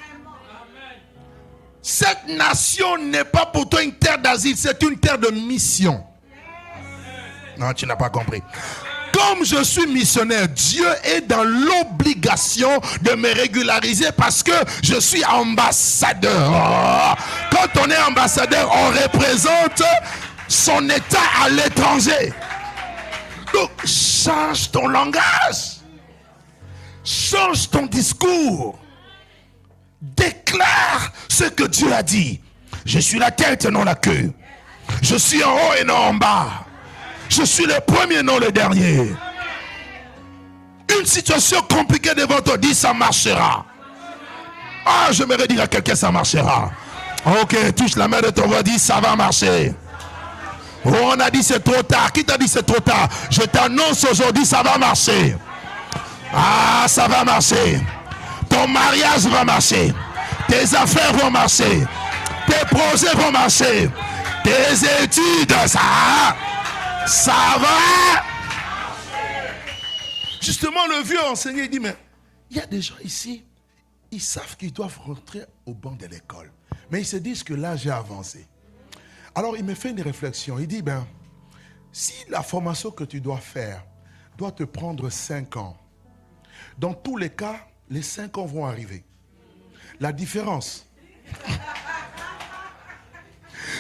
Cette nation n'est pas pour toi une terre d'asile, c'est une terre de mission. Non, tu n'as pas compris. Comme je suis missionnaire, Dieu est dans l'obligation de me régulariser parce que je suis ambassadeur. Quand on est ambassadeur, on représente son état à l'étranger. Donc, change ton langage. Change ton discours. Déclare ce que Dieu a dit. Je suis la tête et non la queue. Je suis en haut et non en bas. Je suis le premier, non le dernier. Une situation compliquée devant toi, dis ça marchera. Ah, j'aimerais dire à quelqu'un ça marchera. Ok, touche la main de ton voisin, dis ça va marcher. Oh, on a dit c'est trop tard. Qui t'a dit c'est trop tard? Je t'annonce aujourd'hui ça va marcher. Ah, ça va marcher. Ton mariage va marcher. Tes affaires vont marcher. Tes projets vont marcher. Tes études, ça va. Justement, le vieux enseignant, il dit, mais il y a des gens ici, ils savent qu'ils doivent rentrer au banc de l'école. Mais ils se disent que là, j'ai avancé. Alors, il me fait une réflexion. Il dit, si la formation que tu dois faire doit te prendre 5 ans, dans tous les cas, les 5 ans vont arriver. La différence,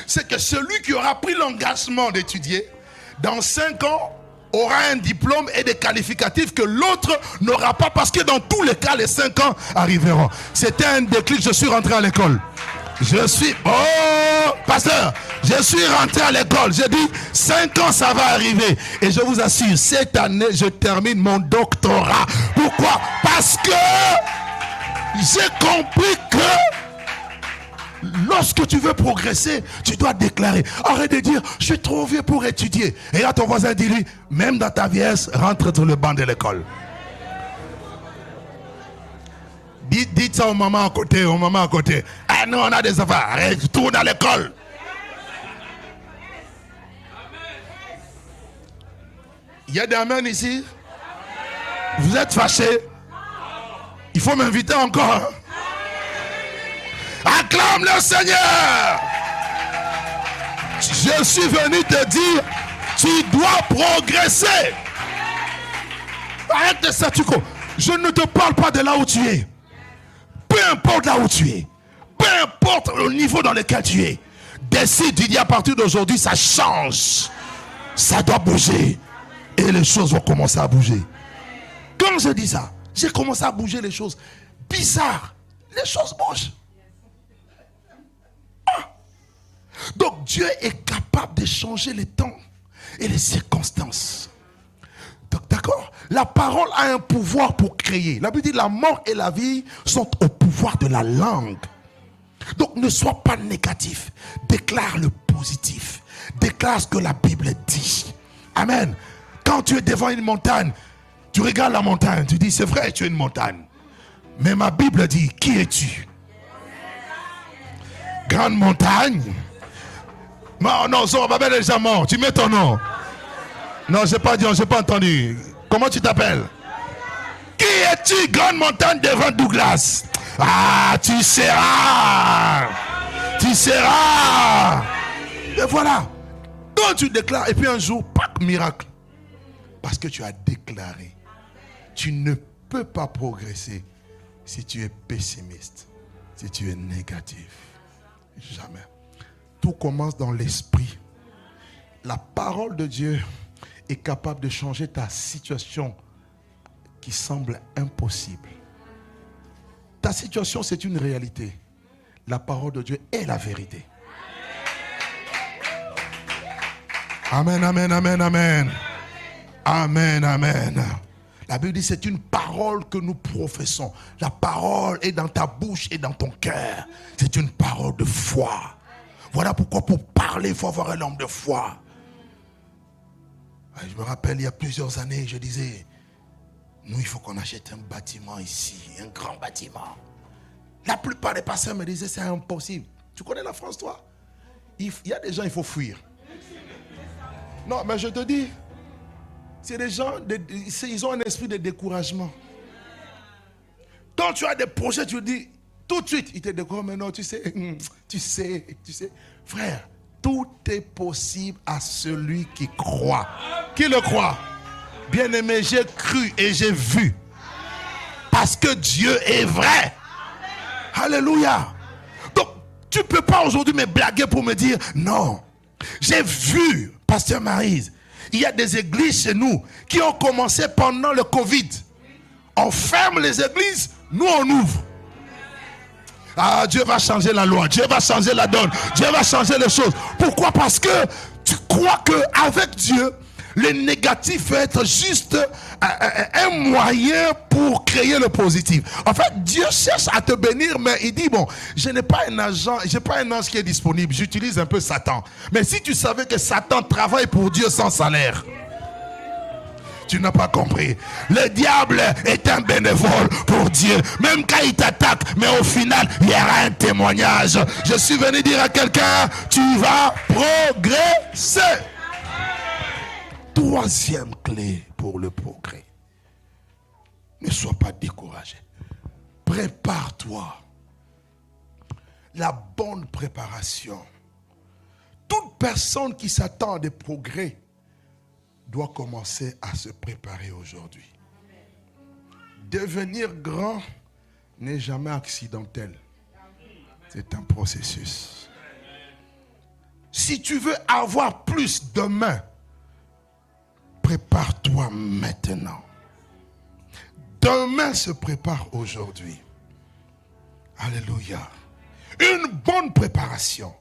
c'est que celui qui aura pris l'engagement d'étudier, dans 5 ans, aura un diplôme et des qualificatifs que l'autre n'aura pas, parce que dans tous les cas, les 5 ans arriveront. C'était un déclic, je suis rentré à l'école. Pasteur, je suis rentré à l'école. J'ai dit, 5 ans, ça va arriver. Et je vous assure, cette année, je termine mon doctorat. Pourquoi? Parce que j'ai compris que lorsque tu veux progresser, tu dois déclarer. Arrête de dire, je suis trop vieux pour étudier. Et là, ton voisin dit, lui, même dans ta vieillesse, rentre sur le banc de l'école. Dites ça aux mamans à côté, Ah non, on a des enfants. Arrête, tourne à l'école. Il y a des amens ici? Vous êtes fâchés? Il faut m'inviter encore. Acclame le Seigneur. Je suis venu te dire, tu dois progresser. Arrête de ça, je ne te parle pas de là où tu es. Peu importe là où tu es, peu importe le niveau dans lequel tu es, décide, tu dis à partir d'aujourd'hui, ça change. Ça doit bouger. Et les choses vont commencer à bouger. Quand je dis ça, j'ai commencé à bouger les choses. Bizarre. Les choses bougent. Donc Dieu est capable de changer les temps et les circonstances. Donc, d'accord? La parole a un pouvoir pour créer. La Bible dit la mort et la vie sont au pouvoir de la langue. Donc ne sois pas négatif. Déclare le positif. Déclare ce que la Bible dit. Amen. Quand tu es devant une montagne, tu regardes la montagne, tu dis c'est vrai, tu es une montagne. Mais ma Bible dit, qui es-tu? Grande montagne. Non, Zorobabel est déjà mort. Tu mets ton nom. Non, j'ai pas entendu. Comment tu t'appelles? Qui es-tu, grande montagne devant Douglas? Ah, tu seras. Tu seras. Et voilà. Donc tu déclares. Et puis un jour, pac, miracle. Parce que tu as déclaré. Tu ne peux pas progresser si tu es pessimiste, si tu es négatif. Jamais. Tout commence dans l'esprit. La parole de Dieu est capable de changer ta situation qui semble impossible. Ta situation, c'est une réalité. La parole de Dieu est la vérité. Amen, amen, amen, amen. Amen, amen. La Bible dit c'est une parole que nous professons. La parole est dans ta bouche et dans ton cœur. C'est une parole de foi. Voilà pourquoi pour parler, il faut avoir un homme de foi. Je me rappelle, il y a plusieurs années, je disais, nous, il faut qu'on achète un bâtiment ici, un grand bâtiment. La plupart des pasteurs me disaient, c'est impossible. Tu connais la France, toi? Il y a des gens, il faut fuir. Non, mais je te dis, c'est des gens, ils ont un esprit de découragement. Quand tu as des projets, tu dis, tout de suite, ils te découragent. Mais non, tu sais. Frère, tout est possible à celui qui croit. Qui le croit? Bien-aimé, j'ai cru et j'ai vu. Parce que Dieu est vrai. Alléluia. Donc, tu ne peux pas aujourd'hui me blaguer pour me dire, non. J'ai vu, Pasteur Maryse, il y a des églises chez nous qui ont commencé pendant le Covid. On ferme les églises, nous on ouvre. Ah, Dieu va changer la loi, Dieu va changer la donne, Dieu va changer les choses. Pourquoi? Parce que tu crois qu'avec Dieu, le négatif va être juste un moyen pour créer le positif. En fait, Dieu cherche à te bénir, mais il dit, bon, je n'ai pas un agent, je n'ai pas un ange qui est disponible, j'utilise un peu Satan. Mais si tu savais que Satan travaille pour Dieu sans salaire, tu n'as pas compris. Le diable est un bénévole pour Dieu. Même quand il t'attaque, mais au final, il y aura un témoignage. Je suis venu dire à quelqu'un, tu vas progresser. Troisième clé pour le progrès. Ne sois pas découragé. Prépare-toi. La bonne préparation. Toute personne qui s'attend à des progrès doit commencer à se préparer aujourd'hui. Devenir grand n'est jamais accidentel. C'est un processus. Si tu veux avoir plus demain, prépare Prépare-toi maintenant. Demain se prépare aujourd'hui. Alléluia. Une bonne préparation.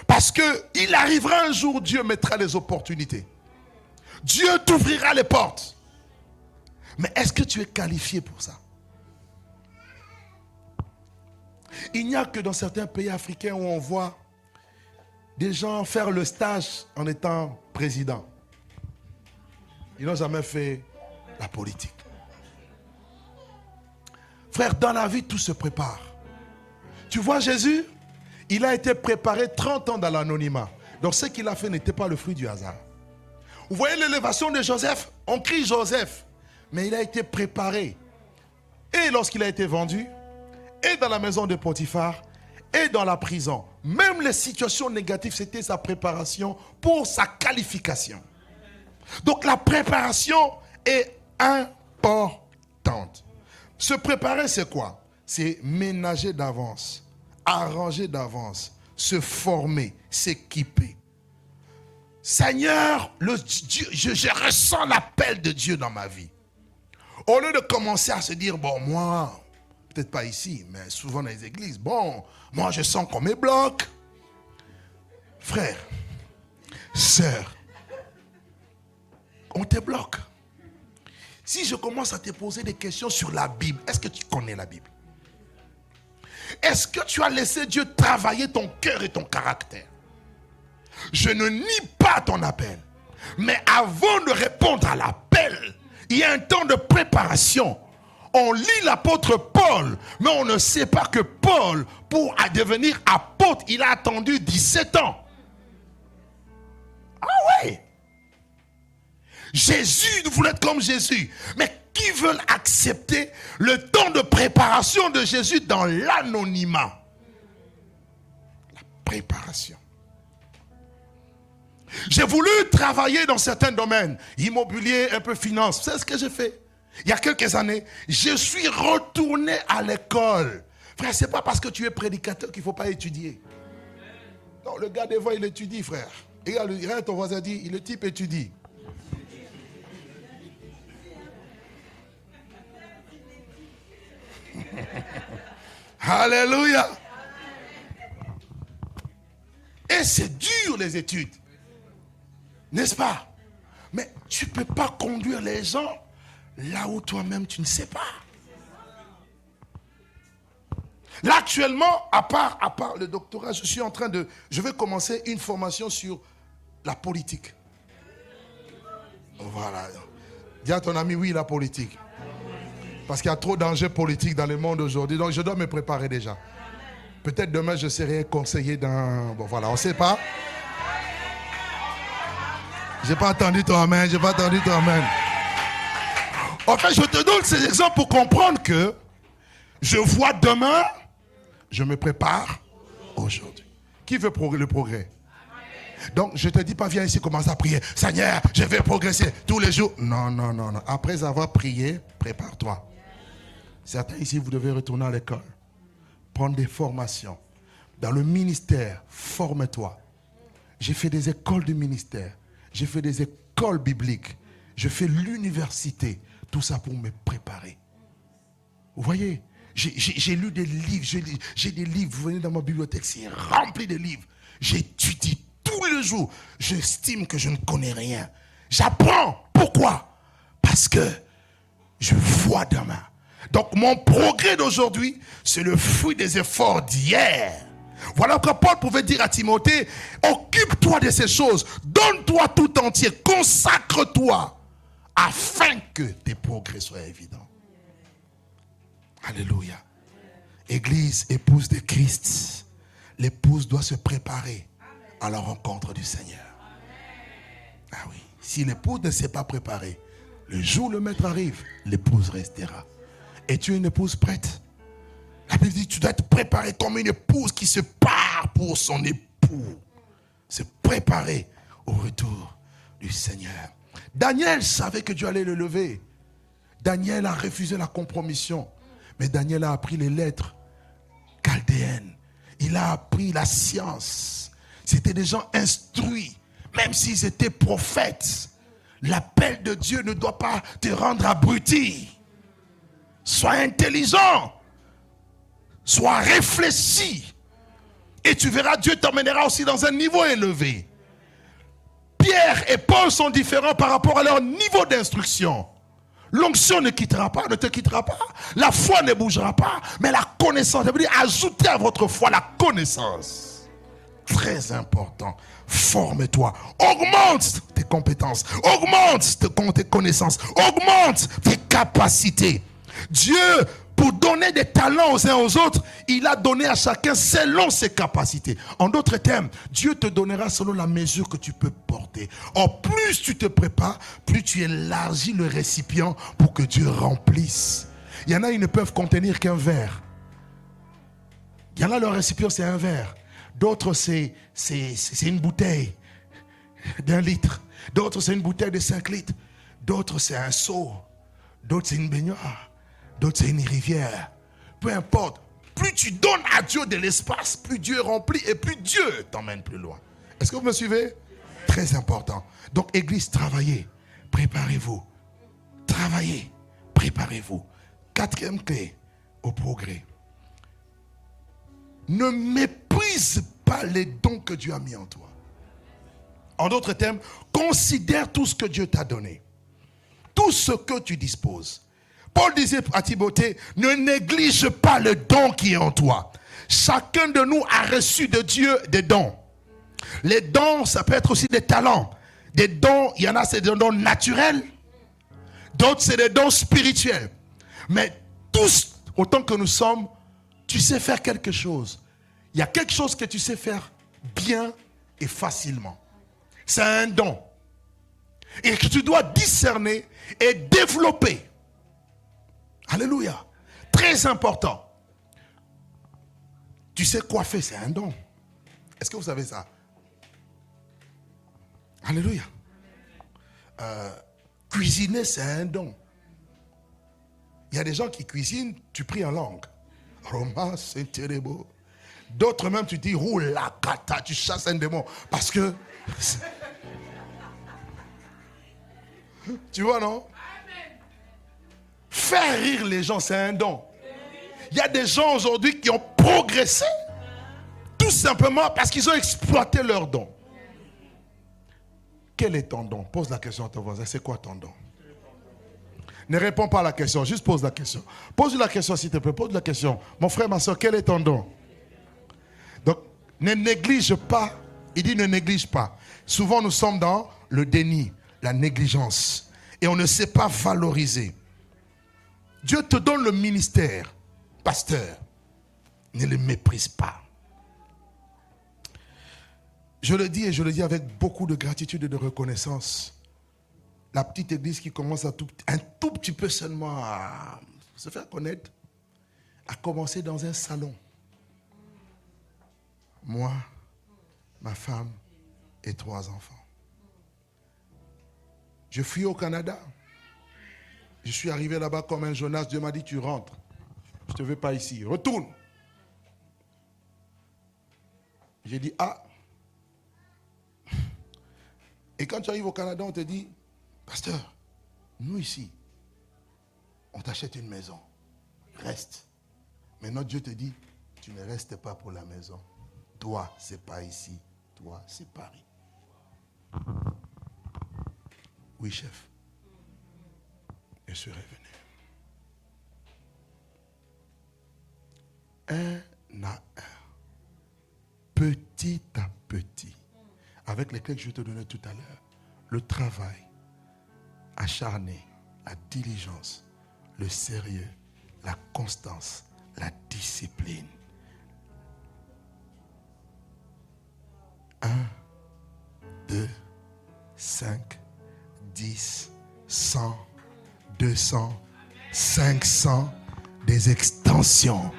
Parce qu'il arrivera un jour, Dieu mettra les opportunités. Dieu t'ouvrira les portes. Mais est-ce que tu es qualifié pour ça? Il n'y a que dans certains pays africains où on voit des gens faire le stage en étant président. Ils n'ont jamais fait la politique. Frère, dans la vie, tout se prépare. Tu vois Jésus, il a été préparé 30 ans dans l'anonymat. Donc ce qu'il a fait n'était pas le fruit du hasard. Vous voyez l'élévation de Joseph? On crie Joseph, mais il a été préparé. Et lorsqu'il a été vendu, et dans la maison de Potiphar, et dans la prison. Même les situations négatives, c'était sa préparation pour sa qualification. Donc la préparation est importante. Se préparer, c'est quoi? C'est ménager d'avance, arranger d'avance, se former, s'équiper. Seigneur, je ressens l'appel de Dieu dans ma vie. Au lieu de commencer à se dire, bon, moi, peut-être pas ici, mais souvent dans les églises, bon, moi je sens qu'on me bloque. Frère, sœur, on te bloque. Si je commence à te poser des questions sur la Bible, est-ce que tu connais la Bible? Est-ce que tu as laissé Dieu travailler ton cœur et ton caractère? Je ne nie pas ton appel. Mais avant de répondre à l'appel, il y a un temps de préparation. On lit l'apôtre Paul, mais on ne sait pas que Paul, pour devenir apôtre, il a attendu 17 ans. Ah ouais! Jésus, vous voulez être comme Jésus. Mais qui veulent accepter le temps de préparation de Jésus dans l'anonymat? La préparation. J'ai voulu travailler dans certains domaines, immobilier, un peu finance. C'est ce que j'ai fait. Il y a quelques années, je suis retourné à l'école. Frère, c'est pas parce que tu es prédicateur qu'il ne faut pas étudier. Non, le gars des voix, il étudie, frère. Et regarde ton voisin dit, le type étudie. Alléluia. Et c'est dur les études. N'est-ce pas? Mais tu ne peux pas conduire les gens là où toi-même tu ne sais pas. Là actuellement, à part le doctorat, je vais commencer une formation sur la politique. Voilà. Dis à ton ami, oui, la politique. Parce qu'il y a trop d'enjeux politiques dans le monde aujourd'hui. Donc je dois me préparer déjà. Peut-être demain je serai conseiller dans... Bon voilà, on ne sait pas. J'ai pas entendu ton amen, j'ai pas entendu ton amen. En fait, je te donne ces exemples pour comprendre que je vois demain, je me prépare aujourd'hui. Qui veut le progrès? Donc, je ne te dis pas, viens ici, commence à prier. Seigneur, je vais progresser tous les jours. Non, non, non, non. Après avoir prié, prépare-toi. Certains ici, vous devez retourner à l'école. Prendre des formations. Dans le ministère, forme-toi. J'ai fait des écoles de ministère. J'ai fait des écoles bibliques. Je fais l'université. Tout ça pour me préparer. Vous voyez, j'ai lu des livres. J'ai des livres. Vous venez dans ma bibliothèque, c'est rempli de livres. J'étudie tous les jours. J'estime que je ne connais rien. J'apprends. Pourquoi? Parce que je vois demain. Donc mon progrès d'aujourd'hui, c'est le fruit des efforts d'hier. Voilà que Paul pouvait dire à Timothée, occupe-toi de ces choses, donne-toi tout entier, consacre-toi, afin que tes progrès soient évidents. Alléluia. Église, épouse de Christ, l'épouse doit se préparer à la rencontre du Seigneur. Ah oui, si l'épouse ne s'est pas préparée, le jour où le maître arrive, l'épouse restera. Et tu es une épouse prête? La Bible dit, tu dois être préparé comme une épouse qui se part pour son époux. Se préparer au retour du Seigneur. Daniel savait que Dieu allait le lever. Daniel a refusé la compromission. Mais Daniel a appris les lettres chaldéennes. Il a appris la science. C'était des gens instruits. Même s'ils étaient prophètes. L'appel de Dieu ne doit pas te rendre abruti. Sois intelligent. Sois réfléchi. Et tu verras, Dieu t'emmènera aussi dans un niveau élevé. Pierre et Paul sont différents par rapport à leur niveau d'instruction. L'onction ne quittera pas, ne te quittera pas. La foi ne bougera pas, mais la connaissance, ça veut dire ajouter à votre foi la connaissance. Très important. Forme-toi. Augmente tes compétences. Augmente tes connaissances. Augmente tes capacités. Dieu, pour donner des talents aux uns aux autres, il a donné à chacun selon ses capacités. En d'autres termes, Dieu te donnera selon la mesure que tu peux porter. Or, plus tu te prépares, plus tu élargis le récipient pour que Dieu remplisse. Il y en a, ils ne peuvent contenir qu'un verre. Il y en a, leur récipient, c'est un verre. D'autres, c'est une bouteille d'1 litre. D'autres, c'est une bouteille de 5 litres. D'autres, c'est un seau. D'autres, c'est une baignoire. D'autres, c'est une rivière. Peu importe. Plus tu donnes à Dieu de l'espace, plus Dieu remplit et plus Dieu t'emmène plus loin. Est-ce que vous me suivez? Très important. Donc, Église, travaillez. Préparez-vous. Travaillez. Préparez-vous. 4e clé au progrès. Ne méprise pas les dons que Dieu a mis en toi. En d'autres termes, considère tout ce que Dieu t'a donné. Tout ce que tu disposes. Paul disait à Timothée, ne néglige pas le don qui est en toi. Chacun de nous a reçu de Dieu des dons. Les dons, ça peut être aussi des talents. Des dons, il y en a, c'est des dons naturels. D'autres, c'est des dons spirituels. Mais tous, autant que nous sommes, tu sais faire quelque chose. Il y a quelque chose que tu sais faire bien et facilement. C'est un don. Et que tu dois discerner et développer. Alléluia. Très important. Tu sais coiffer, c'est un don. Est-ce que vous savez ça? Alléluia. Cuisiner, c'est un don. Il y a des gens qui cuisinent, tu pries en langue. Roma, c'est terrible. D'autres même, tu dis, roula, kata, tu chasses un démon. Parce que... Tu vois, non? Faire rire les gens, c'est un don. Il y a des gens aujourd'hui qui ont progressé tout simplement parce qu'ils ont exploité leur don. Quel est ton don? Pose la question à ton voisin. C'est quoi ton don? Ne réponds pas à la question, juste pose la question. Pose la question s'il te plaît, pose la question. Mon frère, ma soeur, quel est ton don? Donc, ne néglige pas. Il dit ne néglige pas. Souvent, nous sommes dans le déni, la négligence. Et on ne sait pas valoriser. Dieu te donne le ministère, pasteur. Ne le méprise pas. Je le dis et je le dis avec beaucoup de gratitude et de reconnaissance. La petite église qui commence un tout petit peu seulement à se faire connaître, a commencé dans un salon. Moi, ma femme et 3 enfants. Je fuis au Canada. Je suis arrivé là-bas comme un Jonas. Dieu m'a dit, tu rentres. Je ne te veux pas ici. Retourne. J'ai dit, ah. Et quand tu arrives au Canada, on te dit, pasteur, nous ici, on t'achète une maison. Reste. Maintenant, Dieu te dit, tu ne restes pas pour la maison. Toi, c'est pas ici. Toi, c'est Paris. Oui, chef. Je suis revenu. Un à un. Petit à petit. Avec les clés que je te donnais tout à l'heure. Le travail acharné, la diligence, le sérieux, la constance, la discipline. 1, 2, 5, 10, 100, 200, 500, des extensions.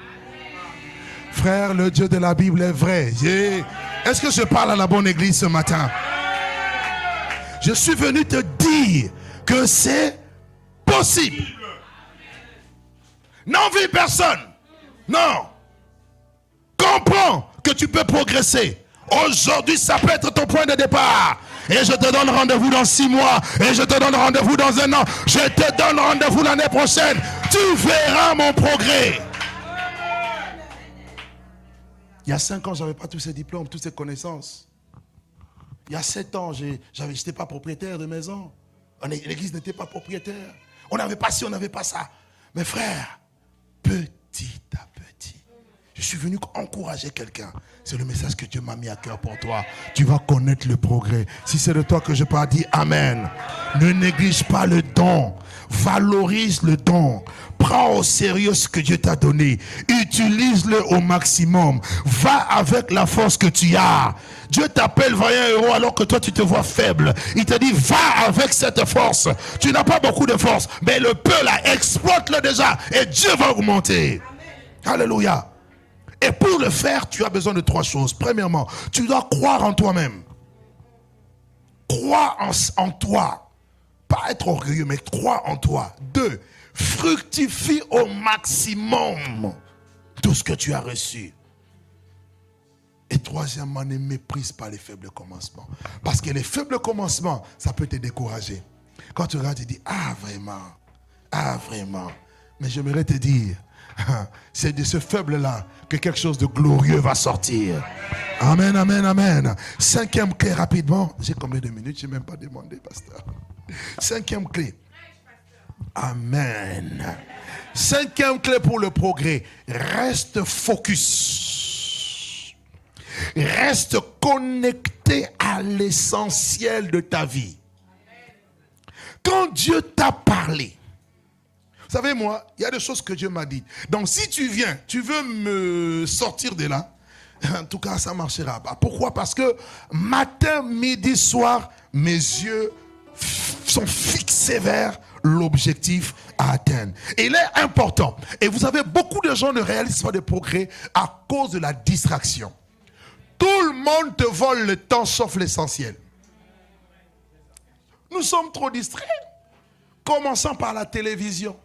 Frère, le Dieu de la Bible est vrai. Est-ce que je parle à la bonne église ce matin? Je suis venu te dire que c'est possible. N'envie personne. Non. Comprends que tu peux progresser. Aujourd'hui, ça peut être ton point de départ. Et je te donne rendez-vous dans 6 mois. Et je te donne rendez-vous dans 1 an. Je te donne rendez-vous l'année prochaine. Tu verras mon progrès. Il y a 5 ans, je n'avais pas tous ces diplômes, toutes ces connaissances. Il y a 7 ans, je n'étais pas propriétaire de maison. L'église n'était pas propriétaire. On n'avait pas ci, on n'avait pas ça. Mais frère, petit à petit, je suis venu encourager quelqu'un. C'est le message que Dieu m'a mis à cœur pour toi. Tu vas connaître le progrès. Si c'est de toi que je parle, dis Amen. Ne néglige pas le don. Valorise le don. Prends au sérieux ce que Dieu t'a donné. Utilise-le au maximum. Va avec la force que tu as. Dieu t'appelle vaillant héros alors que toi tu te vois faible. Il te dit va avec cette force. Tu n'as pas beaucoup de force, mais le peu là, exploite-le déjà et Dieu va augmenter. Alléluia. Et pour le faire, tu as besoin de 3 choses. Premièrement, tu dois croire en toi-même. Crois en toi. Pas être orgueilleux, mais crois en toi. 2, fructifie au maximum tout ce que tu as reçu. Et troisièmement, ne méprise pas les faibles commencements. Parce que les faibles commencements, ça peut te décourager. Quand tu regardes, tu dis, ah vraiment. Mais j'aimerais te dire, c'est de ce faible-là que quelque chose de glorieux va sortir. Amen, amen, amen. 5e clé rapidement. J'ai combien de minutes? Je n'ai même pas demandé, pasteur. 5e clé. Amen. 5e clé pour le progrès. Reste focus. Reste connecté à l'essentiel de ta vie. Quand Dieu t'a parlé, vous savez, moi, il y a des choses que Dieu m'a dites. Donc, si tu viens, tu veux me sortir de là, en tout cas, ça ne marchera pas. Pourquoi? Parce que matin, midi, soir, mes yeux sont fixés vers l'objectif à atteindre. Et il est important. Et vous savez, beaucoup de gens ne réalisent pas de progrès à cause de la distraction. Tout le monde te vole le temps sauf l'essentiel. Nous sommes trop distraits. Commençons par la télévision.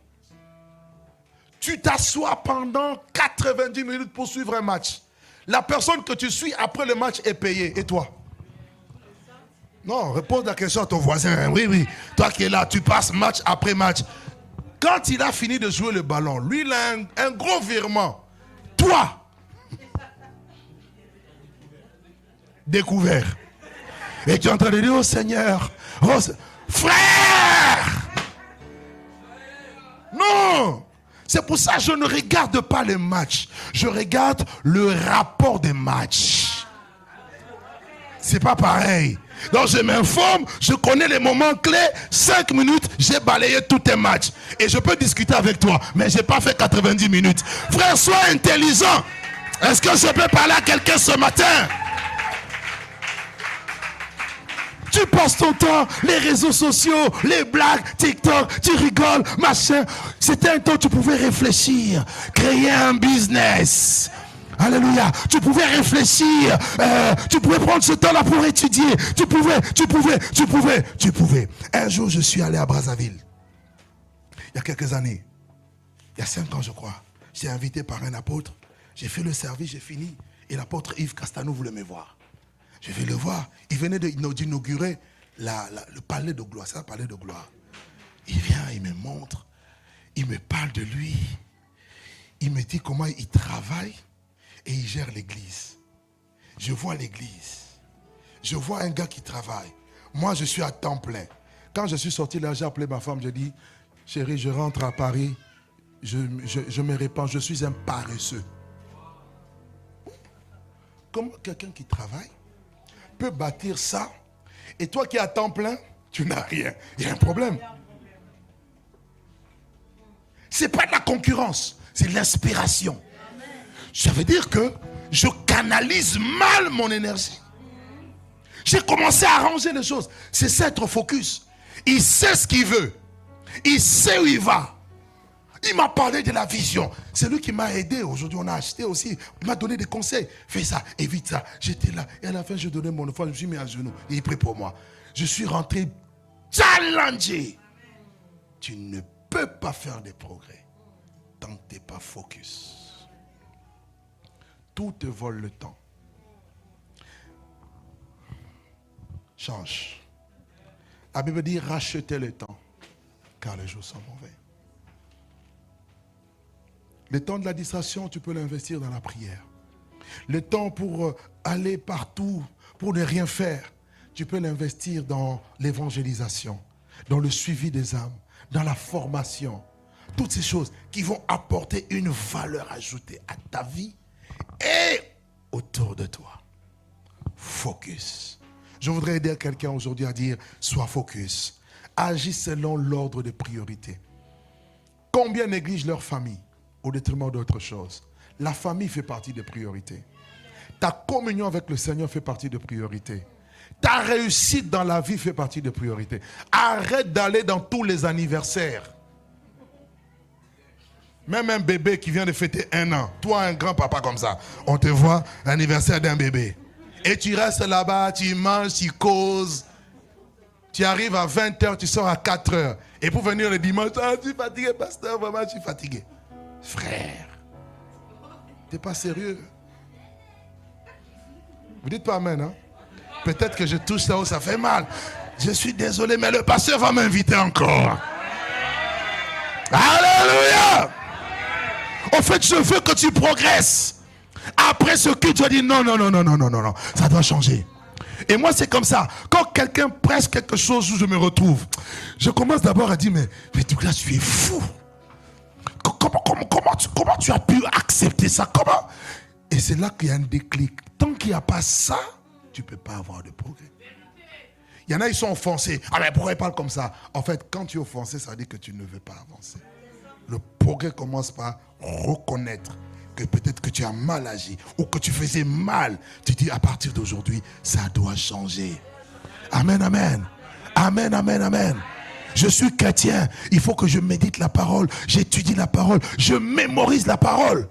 Tu t'assois pendant 90 minutes pour suivre un match. La personne que tu suis après le match est payée. Et toi? Non, repose la question à ton voisin. Oui. Toi qui es là, tu passes match après match. Quand il a fini de jouer le ballon, lui, il a un gros virement. Toi, découvert. Et tu es en train de dire, oh Seigneur, frère! Non! C'est pour ça que je ne regarde pas les matchs. Je regarde le rapport des matchs. C'est pas pareil. Donc je m'informe, je connais les moments clés. 5 minutes, j'ai balayé tout un match. Et je peux discuter avec toi, mais je n'ai pas fait 90 minutes. Frère, sois intelligent. Est-ce que je peux parler à quelqu'un ce matin? Tu passes ton temps, les réseaux sociaux, les blagues, TikTok, tu rigoles, machin. C'était un temps où tu pouvais réfléchir, créer un business. Alléluia. Tu pouvais réfléchir, tu pouvais prendre ce temps-là pour étudier. Tu pouvais. Un jour, je suis allé à Brazzaville. Il y a quelques années. Il y a 5 ans, je crois. J'étais invité par un apôtre. J'ai fait le service, j'ai fini. Et l'apôtre Yves Castano voulait me voir. Je vais le voir. Il venait d'inaugurer le palais de gloire. C'est un palais de gloire. Il vient, il me montre. Il me parle de lui. Il me dit comment il travaille et il gère l'église. Je vois l'église. Je vois un gars qui travaille. Moi, je suis à temps plein. Quand je suis sorti là, j'ai appelé ma femme. Je dis, chérie, je rentre à Paris. Je me répands. Je suis un paresseux. Comment quelqu'un qui travaille peut bâtir ça, et toi qui es à temps plein, tu n'as rien. Il y a un problème. C'est pas de la concurrence, c'est de l'inspiration. Ça veut dire que je canalise mal mon énergie. J'ai commencé à arranger les choses. C'est ça, être focus. Il sait ce qu'il veut. Il sait où il va. Il m'a parlé de la vision. C'est lui qui m'a aidé. Aujourd'hui, on a acheté aussi. Il m'a donné des conseils. Fais ça, évite ça. J'étais là. Et à la fin, je donnais mon enfant. Je me suis mis à genoux. Et il prie pour moi. Je suis rentré challengé. Tu ne peux pas faire des progrès tant que tu n'es pas focus. Tout te vole le temps. change. La Bible dit rachetez le temps, car les jours sont mauvais. Le temps de la distraction, tu peux l'investir dans la prière. Le temps pour aller partout, pour ne rien faire, tu peux l'investir dans l'évangélisation, dans le suivi des âmes, dans la formation. Toutes ces choses qui vont apporter une valeur ajoutée à ta vie et autour de toi. Focus. Je voudrais aider quelqu'un aujourd'hui à dire, sois focus. Agis selon l'ordre de priorité. Combien négligent leur famille au détriment d'autres choses? La famille fait partie des priorités. Ta communion avec le Seigneur fait partie des priorités. Ta réussite dans la vie fait partie des priorités. Arrête d'aller dans tous les anniversaires. Même un bébé qui vient de fêter 1 an, toi un grand-papa comme ça, on te voit l'anniversaire d'un bébé. Et tu restes là-bas, tu manges, tu causes. Tu arrives à 20h, tu sors à 4h. Et pour venir le dimanche, ah, tu es fatigué, pasteur, vraiment, je suis fatigué. Frère, tu n'es pas sérieux. Vous dites pas amen, hein? Peut-être que je touche là où ça fait mal. Je suis désolé, mais le pasteur va m'inviter encore. Alléluia! En fait, je veux que tu progresses. Après ce que tu as dit, non, ça doit changer. Et moi, c'est comme ça. Quand quelqu'un presse quelque chose où je me retrouve, je commence d'abord à dire, mais Douglas, tu es fou. Comment tu as pu accepter ça? Comment? Et c'est là qu'il y a un déclic. Tant qu'il n'y a pas ça, tu ne peux pas avoir de progrès. Il y en a, ils sont offensés. Ah, mais pourquoi ils parlent comme ça? En fait, quand tu es offensé, ça veut dire que tu ne veux pas avancer. Le progrès commence par reconnaître que peut-être que tu as mal agi ou que tu faisais mal. Tu dis, à partir d'aujourd'hui, ça doit changer. Amen, amen. Amen, amen, amen. Je suis chrétien. Il faut que je médite la parole. J'étudie la parole. Je mémorise la parole.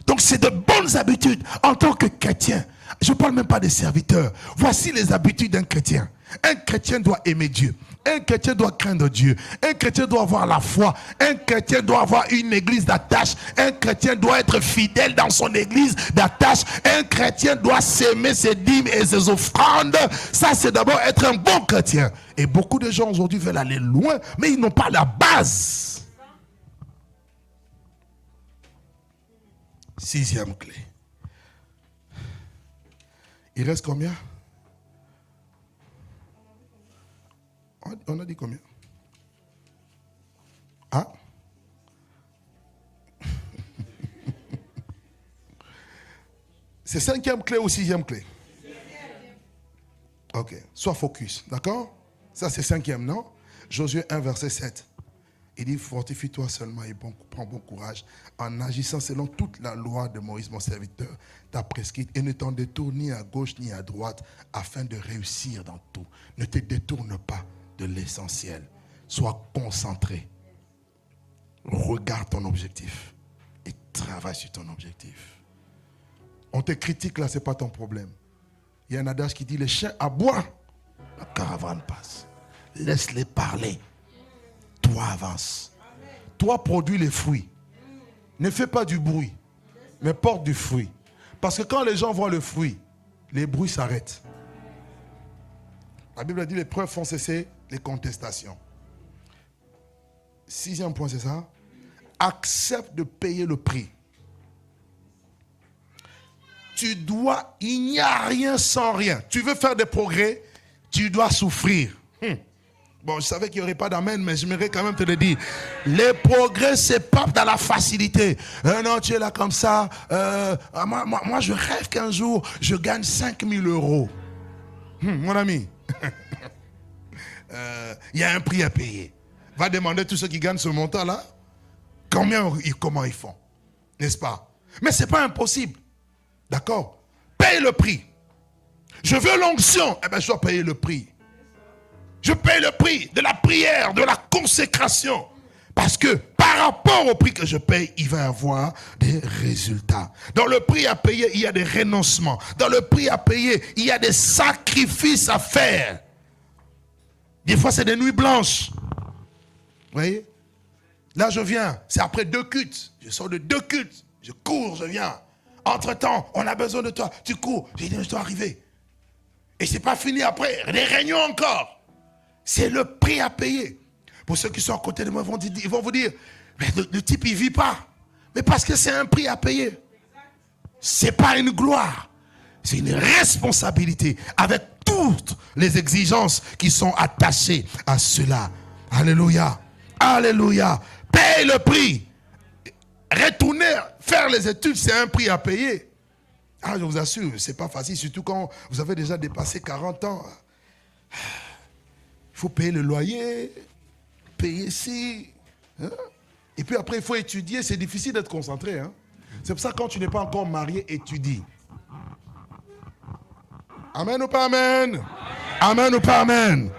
Donc, c'est de bonnes habitudes en tant que chrétien. Je ne parle même pas des serviteurs. Voici les habitudes d'un chrétien. Un chrétien doit aimer Dieu. Un chrétien doit craindre Dieu. Un chrétien doit avoir la foi. Un chrétien doit avoir une église d'attache. Un chrétien doit être fidèle dans son église d'attache. Un chrétien doit s'aimer ses dîmes et ses offrandes. Ça, c'est d'abord être un bon chrétien. Et beaucoup de gens aujourd'hui veulent aller loin, mais ils n'ont pas la base. 6e clé. Il reste combien? On a dit combien? Ah? C'est 5e clé ou 6e clé? Ok, sois focus, d'accord? Ça c'est 5e, non? Josué 1, verset 7. Il dit, fortifie-toi seulement et prends bon courage en agissant selon toute la loi de Moïse, mon serviteur, t'a prescrite, et ne t'en détourne ni à gauche ni à droite afin de réussir dans tout. Ne te détourne pas de l'essentiel. Sois concentré. Regarde ton objectif et travaille sur ton objectif. On te critique là, ce n'est pas ton problème. Il y a un adage qui dit, les chiens aboient, la caravane passe. Laisse-les parler. Toi avance. Toi produis les fruits. Ne fais pas du bruit, mais porte du fruit. Parce que quand les gens voient le fruit, les bruits s'arrêtent. La Bible a dit les preuves font cesser les contestations. 6e point, c'est ça? Accepte de payer le prix. Il n'y a rien sans rien. Tu veux faire des progrès, tu dois souffrir. Bon, je savais qu'il n'y aurait pas d'amen, mais j'aimerais quand même te le dire. Les progrès, c'est pas dans la facilité. Non, tu es là comme ça. Moi, je rêve qu'un jour, je gagne 5 000 euros. Mon ami, il y a un prix à payer. Va demander à tous ceux qui gagnent ce montant-là, comment ils font. N'est-ce pas? Mais ce n'est pas impossible. D'accord? Paye le prix. Je veux l'onction. Eh bien, je dois payer le prix. Je paye le prix de la prière, de la consécration. Parce que par rapport au prix que je paye, il va y avoir des résultats. Dans le prix à payer, il y a des renoncements. Dans le prix à payer, il y a des sacrifices à faire. Des fois, c'est des nuits blanches. Vous voyez? Là, je viens. C'est après 2 cultes. Je sors de 2 cultes. Je cours, je viens. Entre-temps, on a besoin de toi. Tu cours. J'ai dit, je dois arriver. Et c'est pas fini après. Les réunions encore. C'est le prix à payer. Pour ceux qui sont à côté de moi, ils vont vous dire, mais le type, il vit pas. Mais parce que c'est un prix à payer. C'est pas une gloire. C'est une responsabilité avec toutes les exigences qui sont attachées à cela. Alléluia. Alléluia. Paye le prix. Retourner faire les études, c'est un prix à payer. Ah, je vous assure, c'est pas facile, surtout quand vous avez déjà dépassé 40 ans. Il faut payer le loyer, payer ici. Hein? Et puis après, il faut étudier. C'est difficile d'être concentré. Hein? C'est pour ça que quand tu n'es pas encore marié, étudie. Amen ou pas amen? Amen ou pas amen?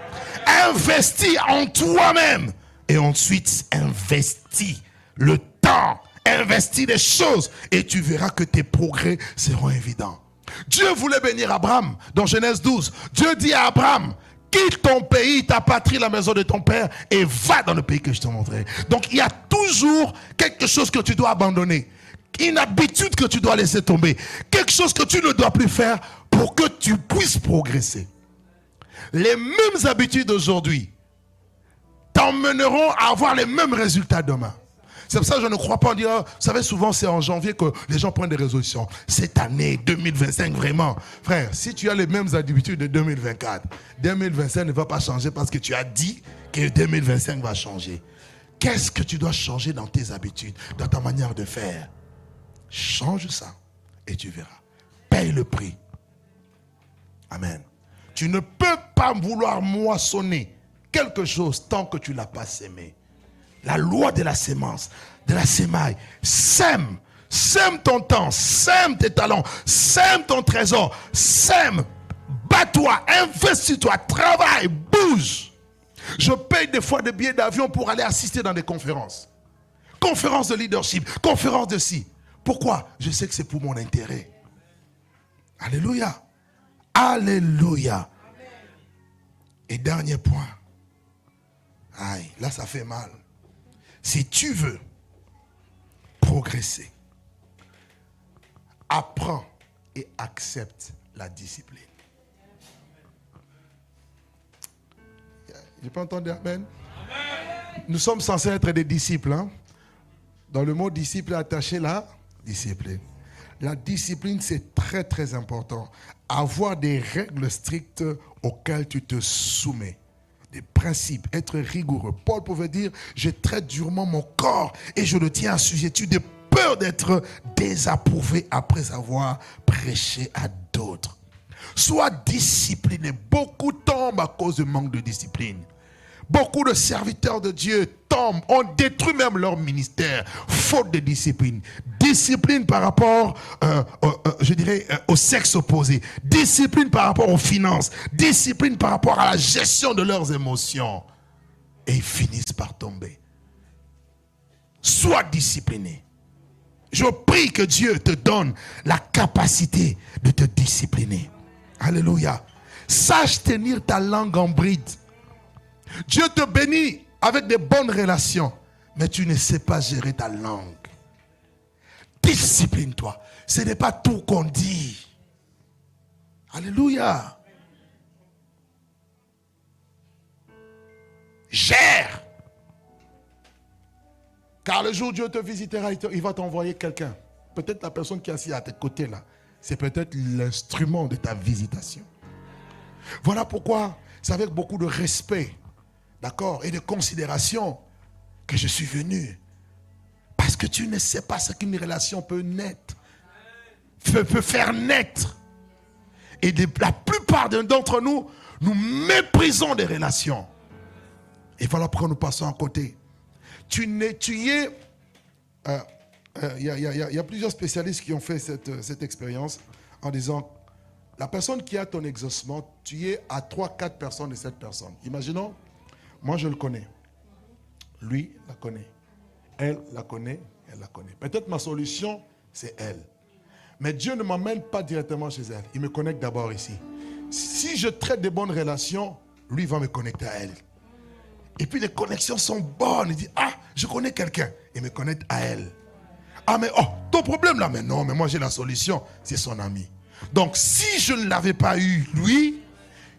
Investis en toi-même. Et ensuite, investis le temps. Investis des choses. Et tu verras que tes progrès seront évidents. Dieu voulait bénir Abraham. Dans Genèse 12, Dieu dit à Abraham, quitte ton pays, ta patrie, la maison de ton père, et va dans le pays que je te montrerai. Donc il y a toujours quelque chose que tu dois abandonner. Une habitude que tu dois laisser tomber. Quelque chose que tu ne dois plus faire pour que tu puisses progresser. Les mêmes habitudes d'aujourd'hui t'emmèneront à avoir les mêmes résultats demain. C'est pour ça que je ne crois pas en dire, vous savez, souvent c'est en janvier que les gens prennent des résolutions. Cette année, 2025, vraiment. Frère, si tu as les mêmes habitudes de 2024, 2025 ne va pas changer parce que tu as dit que 2025 va changer. Qu'est-ce que tu dois changer dans tes habitudes, dans ta manière de faire? Change ça et tu verras. Paye le prix. Amen. Tu ne peux pas vouloir moissonner quelque chose tant que tu ne l'as pas sémé. La loi de la sémence, de la sémaille. Sème. Sème ton temps, sème tes talents, sème ton trésor, sème. Bats-toi, investis-toi, travaille, bouge. Je paye des fois des billets d'avion pour aller assister dans des conférences. Conférences de leadership, conférences de ci. Pourquoi? Je sais que c'est pour mon intérêt. Alléluia. Alléluia. Et dernier point. Aïe, là ça fait mal. Si tu veux progresser, apprends et accepte la discipline. J'ai pas entendu amen? Nous sommes censés être des disciples. Hein? Dans le mot disciple attaché là, discipline. La discipline, c'est très très important. Avoir des règles strictes auxquelles tu te soumets. Des principes, être rigoureux. Paul pouvait dire, je traite durement mon corps et je le tiens assujetti de peur d'être désapprouvé après avoir prêché à d'autres. Sois discipliné. Beaucoup tombent à cause du manque de discipline. Beaucoup de serviteurs de Dieu tombent, on détruit même leur ministère, faute de discipline. Discipline par rapport, au sexe opposé. Discipline par rapport aux finances. Discipline par rapport à la gestion de leurs émotions. Et ils finissent par tomber. Sois discipliné. Je prie que Dieu te donne la capacité de te discipliner. Alléluia. Sache tenir ta langue en bride. Dieu te bénit avec des bonnes relations, mais tu ne sais pas gérer ta langue. Discipline-toi. Ce n'est pas tout qu'on dit. Alléluia. Gère. Car le jour où Dieu te visitera, il va t'envoyer quelqu'un. Peut-être la personne qui est assise à tes côtés là, c'est peut-être l'instrument de ta visitation. Voilà pourquoi c'est avec beaucoup de respect, d'accord, et de considération que je suis venu. Parce que tu ne sais pas ce qu'une relation peut naître, peut faire naître. Et la plupart d'entre nous, nous méprisons des relations. Et voilà pourquoi nous passons à côté. Il y a plusieurs spécialistes qui ont fait cette expérience en disant, la personne qui a ton exaucement, tu es à 3-4 personnes de cette personne. Imaginons, moi je le connais. Lui la connaît. Elle la connaît, elle la connaît. Peut-être ma solution, c'est elle. Mais Dieu ne m'emmène pas directement chez elle. Il me connecte d'abord ici. Si je traite de bonnes relations, lui va me connecter à elle. Et puis les connexions sont bonnes. Il dit, ah, je connais quelqu'un. Il me connecte à elle. Ah, mais oh, ton problème là, mais non, mais moi j'ai la solution. C'est son ami. Donc si je ne l'avais pas eu, lui,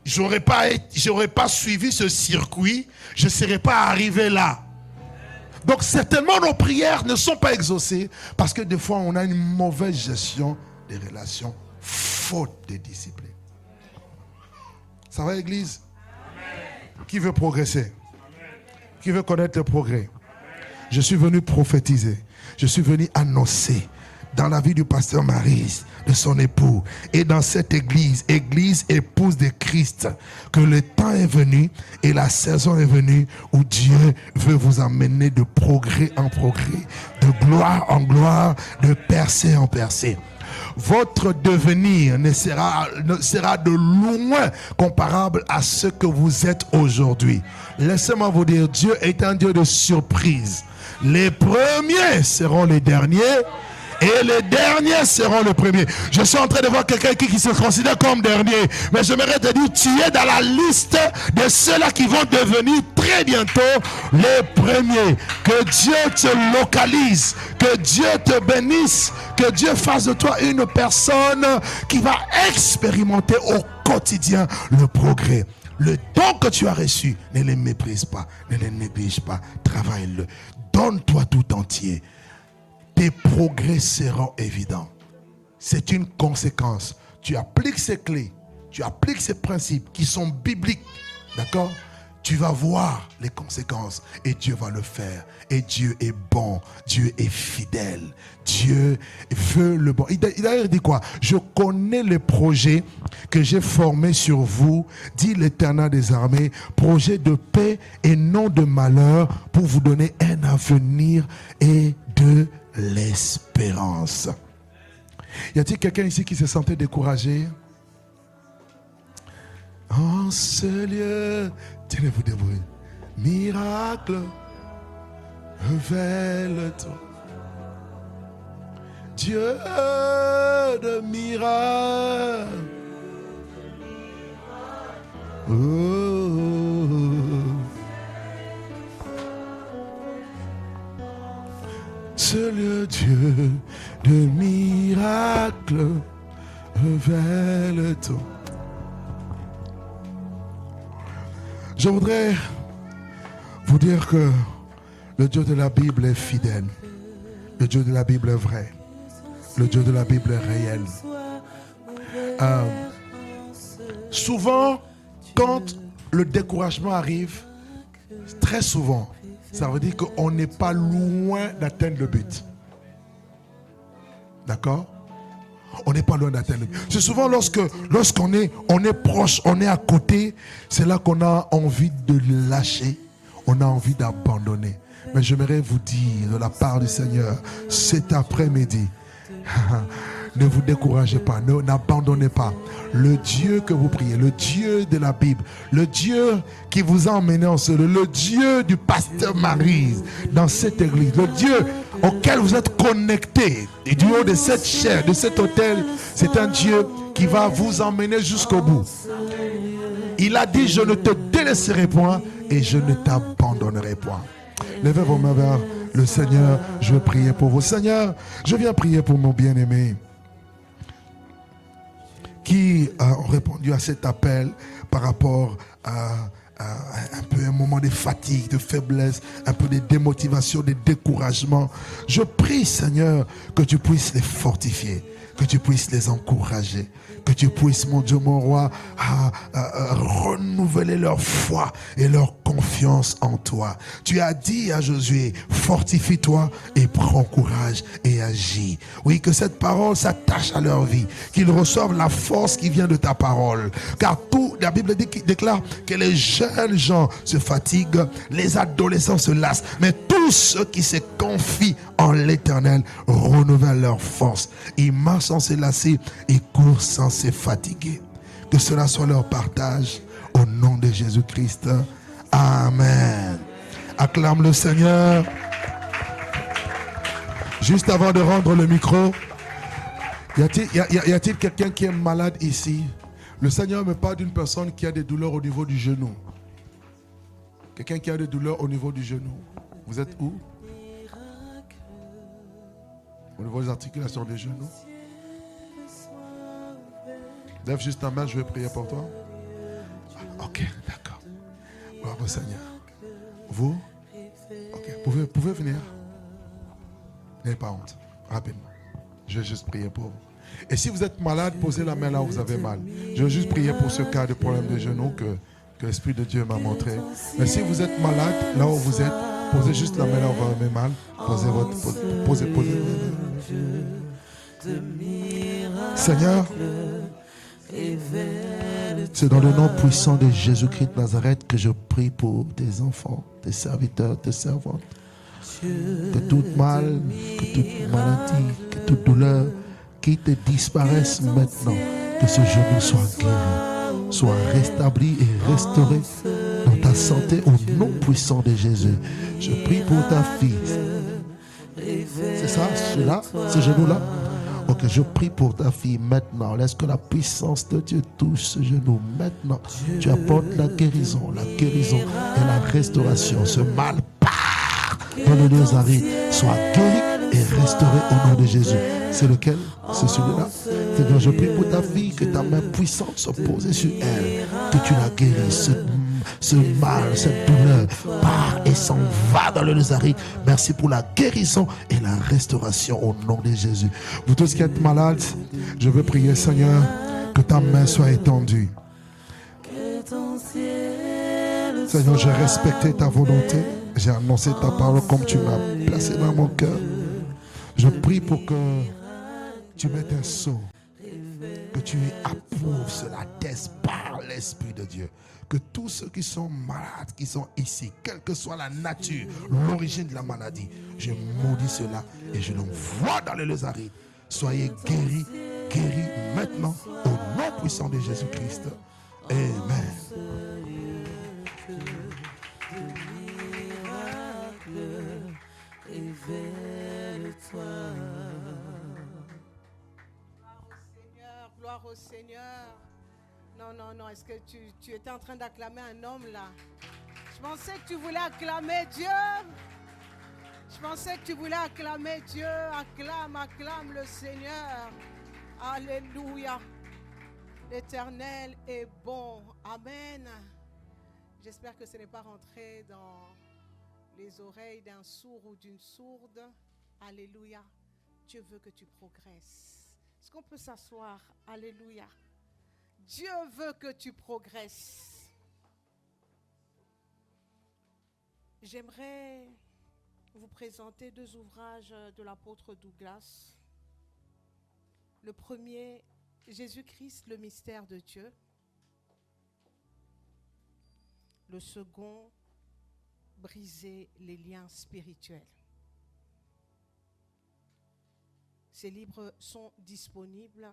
j'aurais pas suivi ce circuit, je ne serais pas arrivé là. Donc certainement nos prières ne sont pas exaucées parce que des fois on a une mauvaise gestion des relations, faute de discipline. Ça va, Église? Qui veut progresser? Qui veut connaître le progrès? Je suis venu prophétiser. Je suis venu annoncer dans la vie du pasteur Maryse, de son époux, et dans cette église épouse de Christ, que le temps est venu et la saison est venue où Dieu veut vous emmener de progrès en progrès, de gloire en gloire, de percée en percée. Votre devenir ne sera de loin comparable à ce que vous êtes aujourd'hui. Laissez-moi vous dire, Dieu est un Dieu de surprise. Les premiers seront les derniers et les derniers seront les premiers. Je suis en train de voir quelqu'un qui se considère comme dernier, mais j'aimerais te dire, tu es dans la liste de ceux-là qui vont devenir très bientôt les premiers. Que Dieu te localise, que Dieu te bénisse, que Dieu fasse de toi une personne qui va expérimenter au quotidien le progrès. Le don que tu as reçu, ne le méprise pas, ne le néglige pas, travaille-le. Donne-toi tout entier. Tes progrès seront évidents. C'est une conséquence. Tu appliques ces clés, tu appliques ces principes qui sont bibliques, d'accord? Tu vas voir les conséquences et Dieu va le faire. Et Dieu est bon, Dieu est fidèle, Dieu veut le bon. Il a dit quoi? Je connais les projets que j'ai formés sur vous, dit l'Éternel des armées, projets de paix et non de malheur, pour vous donner un avenir et de l'espérance. Y a-t-il quelqu'un ici qui se sentait découragé? En ce lieu, tenez-vous debout. Miracle, révèle-toi. Dieu de miracles. Ce lieu, Dieu de miracles, révèle-toi. Je voudrais vous dire que le Dieu de la Bible est fidèle. Le Dieu de la Bible est vrai. Le Dieu de la Bible est réel. Souvent, quand le découragement arrive, très souvent, ça veut dire qu'on n'est pas loin d'atteindre le but. D'accord? On n'est pas loin d'atteindre. C'est souvent lorsqu'on est proche, on est à côté, c'est là qu'on a envie de lâcher, on a envie d'abandonner. Mais j'aimerais vous dire de la part du Seigneur, cet après-midi, ne vous découragez pas, n'abandonnez pas. Le Dieu que vous priez, le Dieu de la Bible, le Dieu qui vous a emmené en ce lieu, le Dieu du pasteur Maryse dans cette église, le Dieu auquel vous êtes connectés et du haut de cette chair, de cet autel, c'est un Dieu qui va vous emmener jusqu'au bout. Il a dit, je ne te délaisserai point et je ne t'abandonnerai point. Levez vos mains vers le Seigneur, je veux prier pour vous. Seigneur, je viens prier pour mon bien-aimé qui a répondu à cet appel par rapport à un peu un moment de fatigue, de faiblesse, un peu de démotivation, de découragement. Je prie, Seigneur, que tu puisses les fortifier, que tu puisses les encourager, que tu puisses, mon Dieu, mon roi, renouveler leur foi et leur confiance en toi. Tu as dit à Josué, fortifie-toi et prends courage et agis. Oui, que cette parole s'attache à leur vie, qu'ils reçoivent la force qui vient de ta parole. Car tout, la Bible déclare que les jeunes gens se fatiguent, les adolescents se lassent, mais tous ceux qui se confient en l'Éternel renouvellent leur force. Ils marchent sans se lasser et courent sans se fatiguer. Que cela soit leur partage au nom de Jésus-Christ. Amen. Acclame le Seigneur. Juste avant de rendre le micro, y a-t-il quelqu'un qui est malade ici? Le Seigneur me parle d'une personne qui a des douleurs au niveau du genou. Quelqu'un qui a des douleurs au niveau du genou. Vous êtes où? Au niveau des articulations des genoux. Lève juste ta main, je vais prier pour toi. Ok, d'accord. Gloire au Seigneur. Vous? Ok, pouvez venir. N'ayez pas honte. Rapidement. Je vais juste prier pour vous. Et si vous êtes malade, posez la main là où vous avez mal. Je vais juste prier pour ce cas de problème de genou que l'Esprit de Dieu m'a montré. Mais si vous êtes malade, là où vous êtes, posez juste la main là où vous avez mal. Posez. Seigneur, c'est dans le nom puissant de Jésus-Christ de Nazareth que je prie pour tes enfants, tes serviteurs, tes servantes. Que toute mal, que toute maladie, que toute douleur qui te disparaisse maintenant. Que ce genou soit guéri, soit rétabli et restauré dans ta santé au nom puissant de Jésus. Je prie pour ta fille. C'est ça, celui-là, ce genou-là? Ok, je prie pour ta fille maintenant. Laisse que la puissance de Dieu touche ce genou maintenant. Tu apportes la guérison et la restauration. Ce mal part dans le lieu aride. Sois guéri et restauré au nom de Jésus. C'est lequel? C'est celui-là. Seigneur, je prie pour ta fille, que ta main puissante soit posée sur elle, que tu la guérisses. Ce mal, cette douleur part et s'en va dans le Nazareth. Merci pour la guérison et la restauration au nom de Jésus. Vous tous qui êtes malades, je veux prier, Seigneur, que ta main soit étendue. Seigneur, j'ai respecté ta volonté. J'ai annoncé ta parole comme tu m'as placé dans mon cœur. Je prie pour que tu mettes un sceau, que tu approuves cela par l'Esprit de Dieu. Que tous ceux qui sont malades, qui sont ici, quelle que soit la nature, l'origine de la maladie, je maudis cela et je l'envoie dans le Nazareth. Soyez guéris maintenant au nom puissant de Jésus-Christ. Amen. Gloire au Seigneur. Non. Est-ce que tu étais en train d'acclamer un homme là? Je pensais que tu voulais acclamer Dieu. Acclame le Seigneur. Alléluia. L'Éternel est bon. Amen. J'espère que ce n'est pas rentré dans les oreilles d'un sourd ou d'une sourde. Alléluia. Dieu veut que tu progresses. Est-ce qu'on peut s'asseoir? Alléluia. Dieu veut que tu progresses. J'aimerais vous présenter 2 ouvrages de l'apôtre Douglas. Le premier, Jésus-Christ, le mystère de Dieu. Le second, Briser les liens spirituels. Ces livres sont disponibles.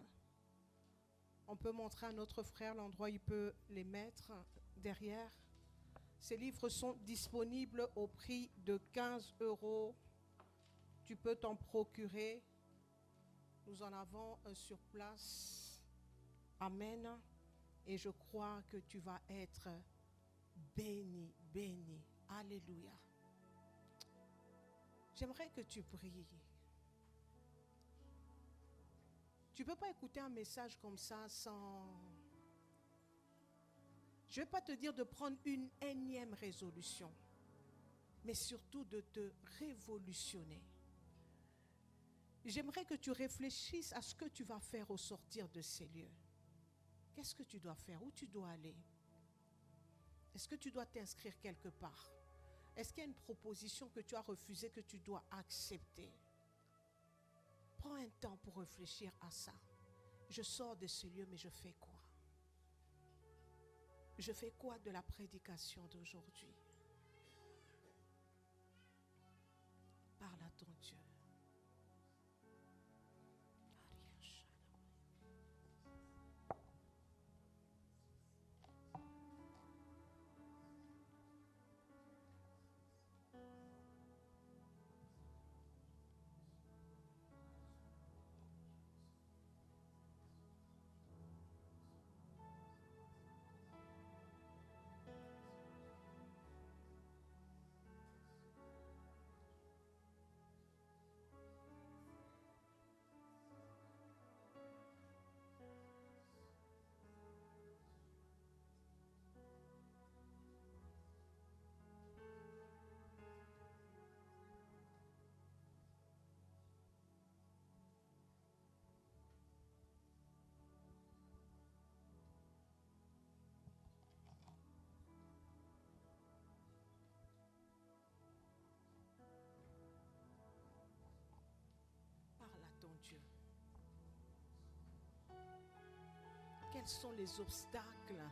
On peut montrer à notre frère l'endroit où il peut les mettre derrière. Ces livres sont disponibles au prix de 15 €. Tu peux t'en procurer. Nous en avons sur place. Amen. Et je crois que tu vas être béni. Alléluia. J'aimerais que tu pries. Tu ne peux pas écouter un message comme ça sans... Je ne vais pas te dire de prendre une énième résolution, mais surtout de te révolutionner. J'aimerais que tu réfléchisses à ce que tu vas faire au sortir de ces lieux. Qu'est-ce que tu dois faire? Où tu dois aller? Est-ce que tu dois t'inscrire quelque part? Est-ce qu'il y a une proposition que tu as refusée que tu dois accepter? Prends un temps pour réfléchir à ça. Je sors de ce lieu, mais je fais quoi? Je fais quoi de la prédication d'aujourd'hui? Parle à ton Dieu. quels sont les obstacles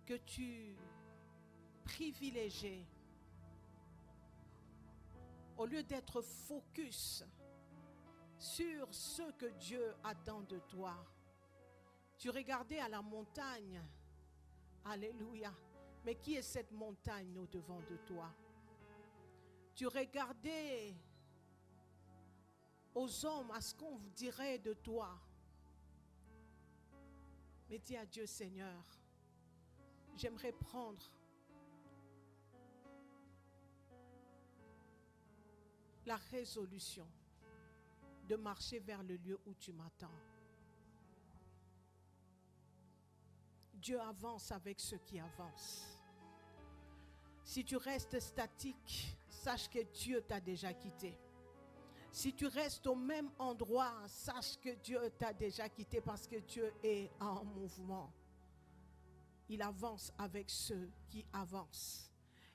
que tu privilégies au lieu d'être focus sur ce que Dieu attend de toi. Tu regardais à la montagne. Alléluia. Mais qui est cette montagne au-devant de toi? Tu regardais aux hommes, à ce qu'on dirait de toi. Mais dis à Dieu, Seigneur, j'aimerais prendre la résolution de marcher vers le lieu où tu m'attends. Dieu avance avec ceux qui avancent. Si tu restes statique, sache que Dieu t'a déjà quitté. Si tu restes au même endroit, sache que Dieu t'a déjà quitté parce que Dieu est en mouvement. Il avance avec ceux qui avancent.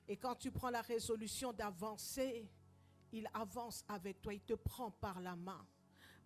Et quand tu prends la résolution d'avancer, il avance avec toi, il te prend par la main.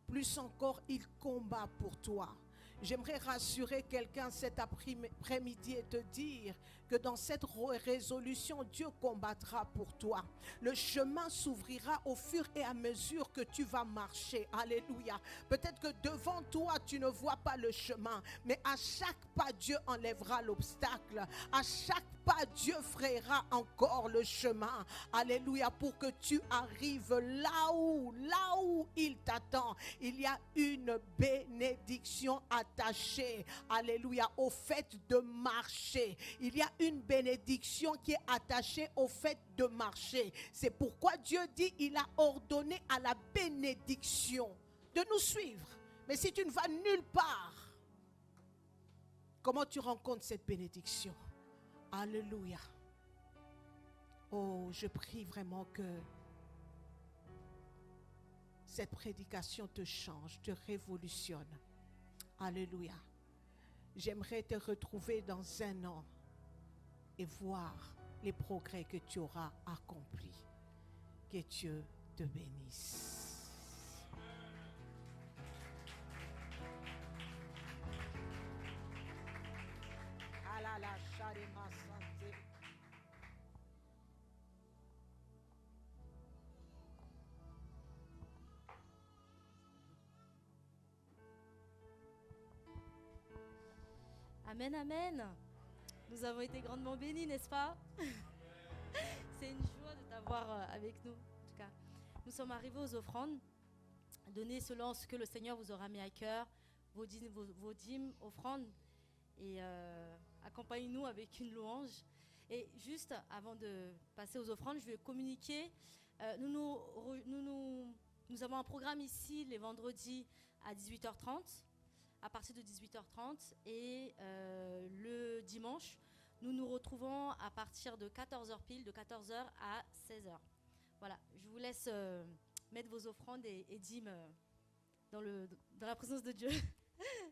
Plus encore, il combat pour toi. J'aimerais rassurer quelqu'un cet après-midi et te dire que dans cette résolution, Dieu combattra pour toi. Le chemin s'ouvrira au fur et à mesure que tu vas marcher. Alléluia. Peut-être que devant toi, tu ne vois pas le chemin, mais à chaque pas, Dieu enlèvera l'obstacle. À chaque pas, Dieu frayera encore le chemin. Alléluia. Pour que tu arrives là où il t'attend. Il y a une bénédiction attachée, alléluia, au fait de marcher. Il y a une bénédiction qui est attachée au fait de marcher. C'est pourquoi Dieu dit, il a ordonné à la bénédiction de nous suivre. Mais si tu ne vas nulle part, comment tu rencontres cette bénédiction? Alléluia. Oh, je prie vraiment que cette prédication te change, te révolutionne. Alléluia. J'aimerais te retrouver dans un an et voir les progrès que tu auras accomplis. Que Dieu te bénisse. Amen, amen. Nous avons été grandement bénis, n'est-ce pas? C'est une joie de t'avoir avec nous. En tout cas, nous sommes arrivés aux offrandes. Donnez selon ce que le Seigneur vous aura mis à cœur, vos dîmes, offrandes. Et accompagnez-nous avec une louange. Et juste avant de passer aux offrandes, je vais communiquer. Nous avons un programme ici les vendredis à 18h30. À partir de 18h30 et le dimanche, nous nous retrouvons à partir de 14h pile, de 14h à 16h. Voilà, je vous laisse mettre vos offrandes et dîmes dans la présence de Dieu. Hein?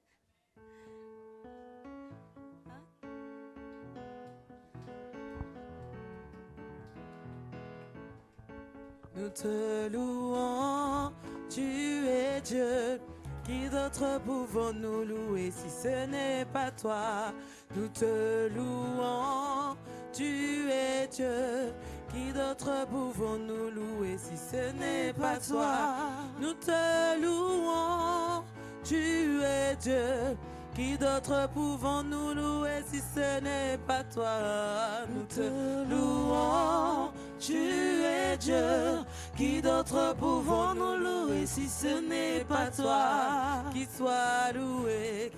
Nous te louons, tu es Dieu. Qui d'autre pouvons-nous louer si ce n'est pas toi? Nous te louons, tu es Dieu. Qui d'autre pouvons-nous louer si ce n'est pas toi? Nous te louons, tu es Dieu. Qui d'autre pouvons-nous louer si ce n'est pas toi? Nous te louons, tu es Dieu. Qui d'autre pouvons-nous louer si ce n'est pas toi? Qui soit loué,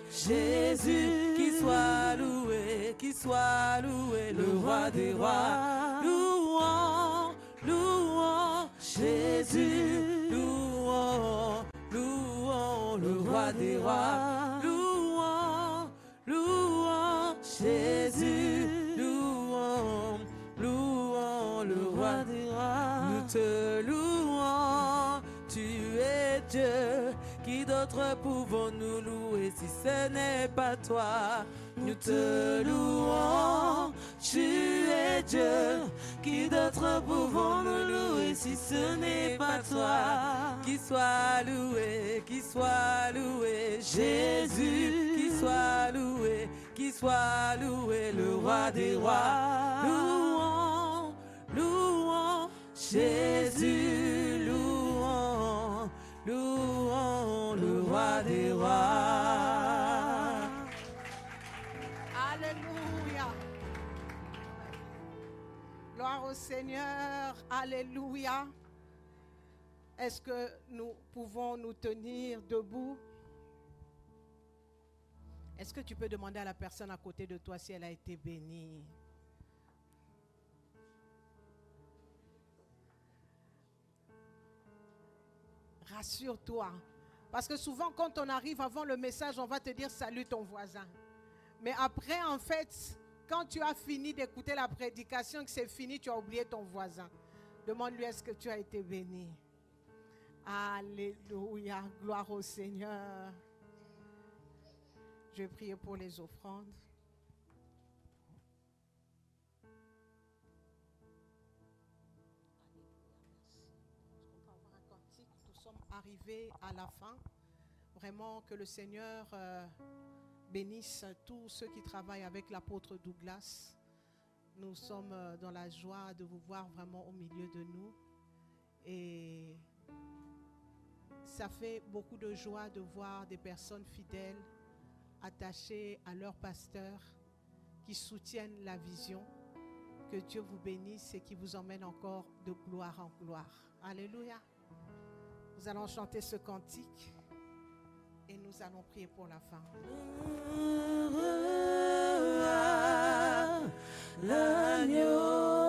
Jésus. Qui soit loué, le roi des rois. Louons, louons, Jésus. Louons, louons, le roi des rois. Louons, louons, Jésus. Louons, louons, le roi des rois. Nous te louons, tu es Dieu. Qui d'autre pouvons-nous louer si ce n'est pas toi? Nous te louons, tu es Dieu. Qui d'autre pouvons-nous louer si ce n'est pas toi? Qui soit loué, Jésus. Qui soit loué, le roi des rois. Louons, louons, Jésus, louons, louons, le roi des rois. Alléluia. Gloire au Seigneur. Alléluia. Est-ce que nous pouvons nous tenir debout? Est-ce que tu peux demander à la personne à côté de toi si elle a été bénie? Rassure-toi. Parce que souvent, quand on arrive avant le message, on va te dire salut ton voisin. Mais après, en fait, quand tu as fini d'écouter la prédication, que c'est fini, tu as oublié ton voisin. Demande-lui, est-ce que tu as été béni? Alléluia, gloire au Seigneur. Je vais prier pour les offrandes. Nous sommes arrivés à la fin. Vraiment que le Seigneur bénisse tous ceux qui travaillent avec l'apôtre Douglas. Nous sommes dans la joie de vous voir vraiment au milieu de nous. Et ça fait beaucoup de joie de voir des personnes fidèles, attachées à leur pasteur, qui soutiennent la vision. Que Dieu vous bénisse et qui vous emmène encore de gloire en gloire. Alléluia. Nous allons chanter ce cantique et nous allons prier pour la fin. L'agneau,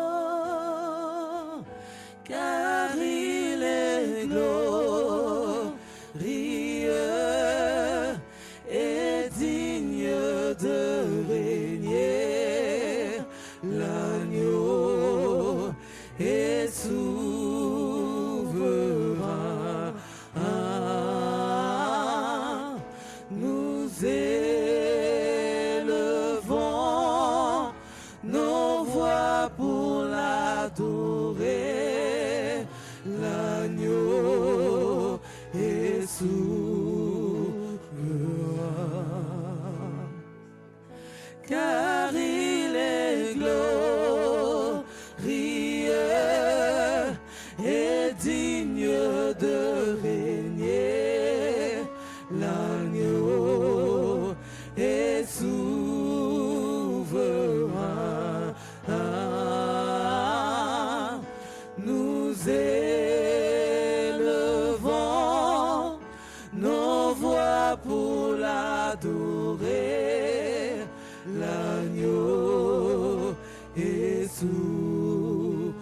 car il est glorieux et digne de régner. L'agneau est souverain. Nous élevons nos voix pour l'adorer. L'agneau est souverain, car il est glorieux et digne de régner. L'agneau est souverain. Nous élevons nos voix pour l'adorer. L'agneau est souverain.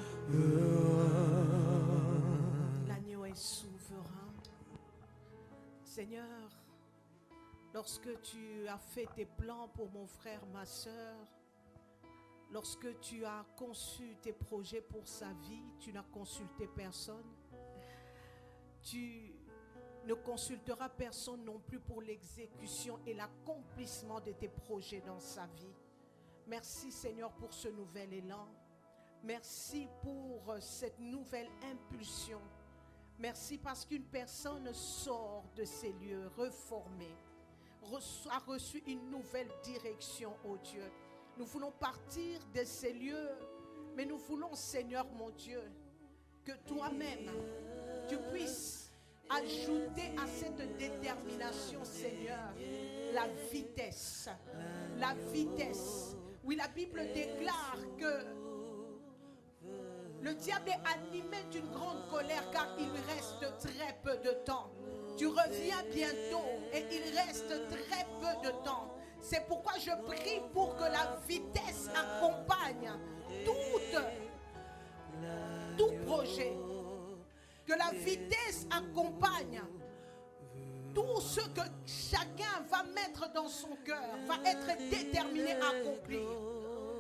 L'agneau est souverain. Seigneur, lorsque tu as fait tes plans pour mon frère, ma soeur, lorsque tu as conçu tes projets pour sa vie, tu n'as consulté personne. Tu ne consulteras personne non plus pour l'exécution et l'accomplissement de tes projets dans sa vie. Merci Seigneur pour ce nouvel élan. Merci pour cette nouvelle impulsion. Merci parce qu'une personne sort de ces lieux reformée, a reçu une nouvelle direction, oh Dieu. Nous voulons partir de ces lieux, mais nous voulons, Seigneur mon Dieu, que toi-même, tu puisses ajouter à cette détermination, Seigneur, la vitesse. La vitesse. Oui, la Bible déclare que le diable est animé d'une grande colère car il lui reste très peu de temps. Tu reviens bientôt et il reste très peu de temps. C'est pourquoi je prie pour que la vitesse accompagne tout projet. Que la vitesse accompagne tout ce que chacun va mettre dans son cœur, va être déterminé à accomplir.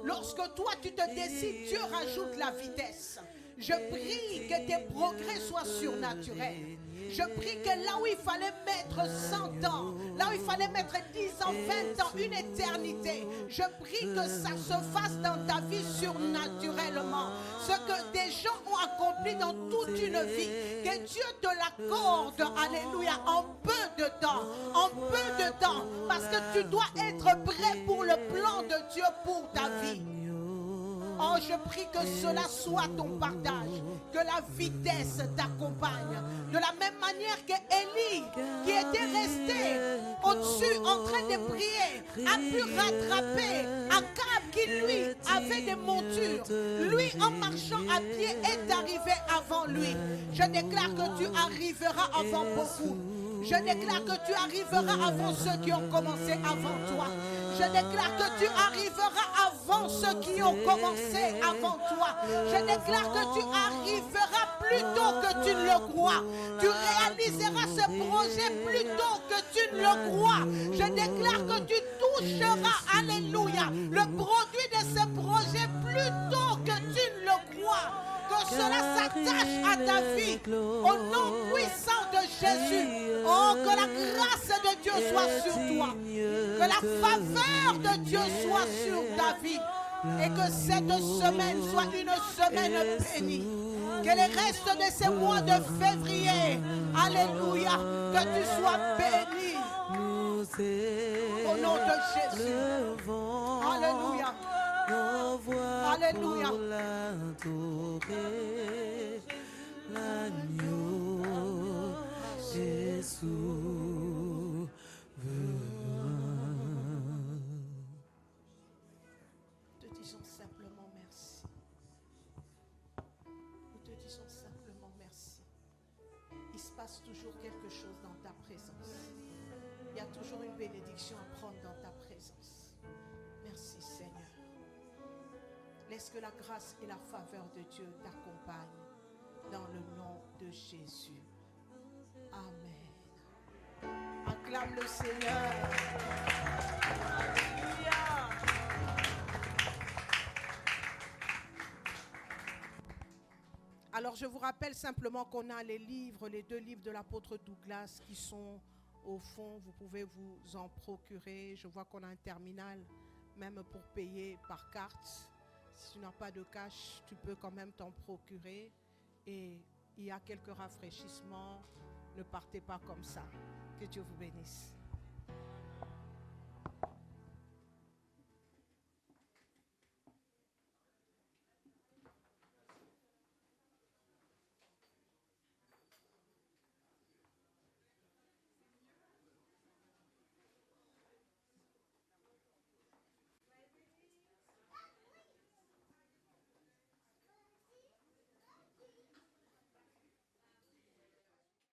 Lorsque toi tu te décides, Dieu rajoute la vitesse. Je prie que tes progrès soient surnaturels. Je prie que là où il fallait mettre 100 ans, là où il fallait mettre 10 ans, 20 ans, une éternité, je prie que ça se fasse dans ta ta vie surnaturellement. Ce que des gens ont accompli dans toute une vie, que Dieu te l'accorde, alléluia, en peu de temps, en peu de temps, parce que tu dois être prêt pour le plan de Dieu pour ta vie. Oh, je prie que cela soit ton partage, que la vitesse t'accompagne. De la même manière que Élie, qui était resté au-dessus en train de prier, a pu rattraper Akab qui lui avait des montures. Lui, en marchant à pied, est arrivé avant lui. Je déclare que tu arriveras avant beaucoup. Je déclare que tu arriveras avant ceux qui ont commencé avant toi. Je déclare que tu arriveras avant ceux qui ont commencé avant toi. Je déclare que tu arriveras plus tôt que tu ne le crois. Tu réaliseras ce projet plus tôt que tu ne le crois. Je déclare que tu toucheras, alléluia, le produit de ce projet plus tôt que tu ne le crois. Que cela s'attache à ta vie au nom puissant de Jésus. Oh, que la grâce de Dieu soit sur toi. Que la faveur de Dieu soit sur ta vie. Et que cette semaine soit une semaine bénie. Que les restes de ce mois de février, alléluia, que tu sois béni. Au nom de Jésus. Alléluia. Alléluia. L'agneau Jésus Nous te disons simplement merci. Nous te disons simplement merci. Il se passe toujours quelque chose dans ta présence. Il y a toujours une bénédiction à prendre dans ta présence. Merci Seigneur. Laisse que la grâce et la faveur de Dieu t'accompagnent dans le nom de Jésus. Amen. Acclame le Seigneur. Alors je vous rappelle simplement qu'on a les livres, les 2 livres de l'apôtre Douglas qui sont au fond. Vous pouvez vous en procurer. Je vois qu'on a un terminal même pour payer par carte. Si tu n'as pas de cash, tu peux quand même t'en procurer. Et il y a quelques rafraîchissements. Ne partez pas comme ça. Que Dieu vous bénisse.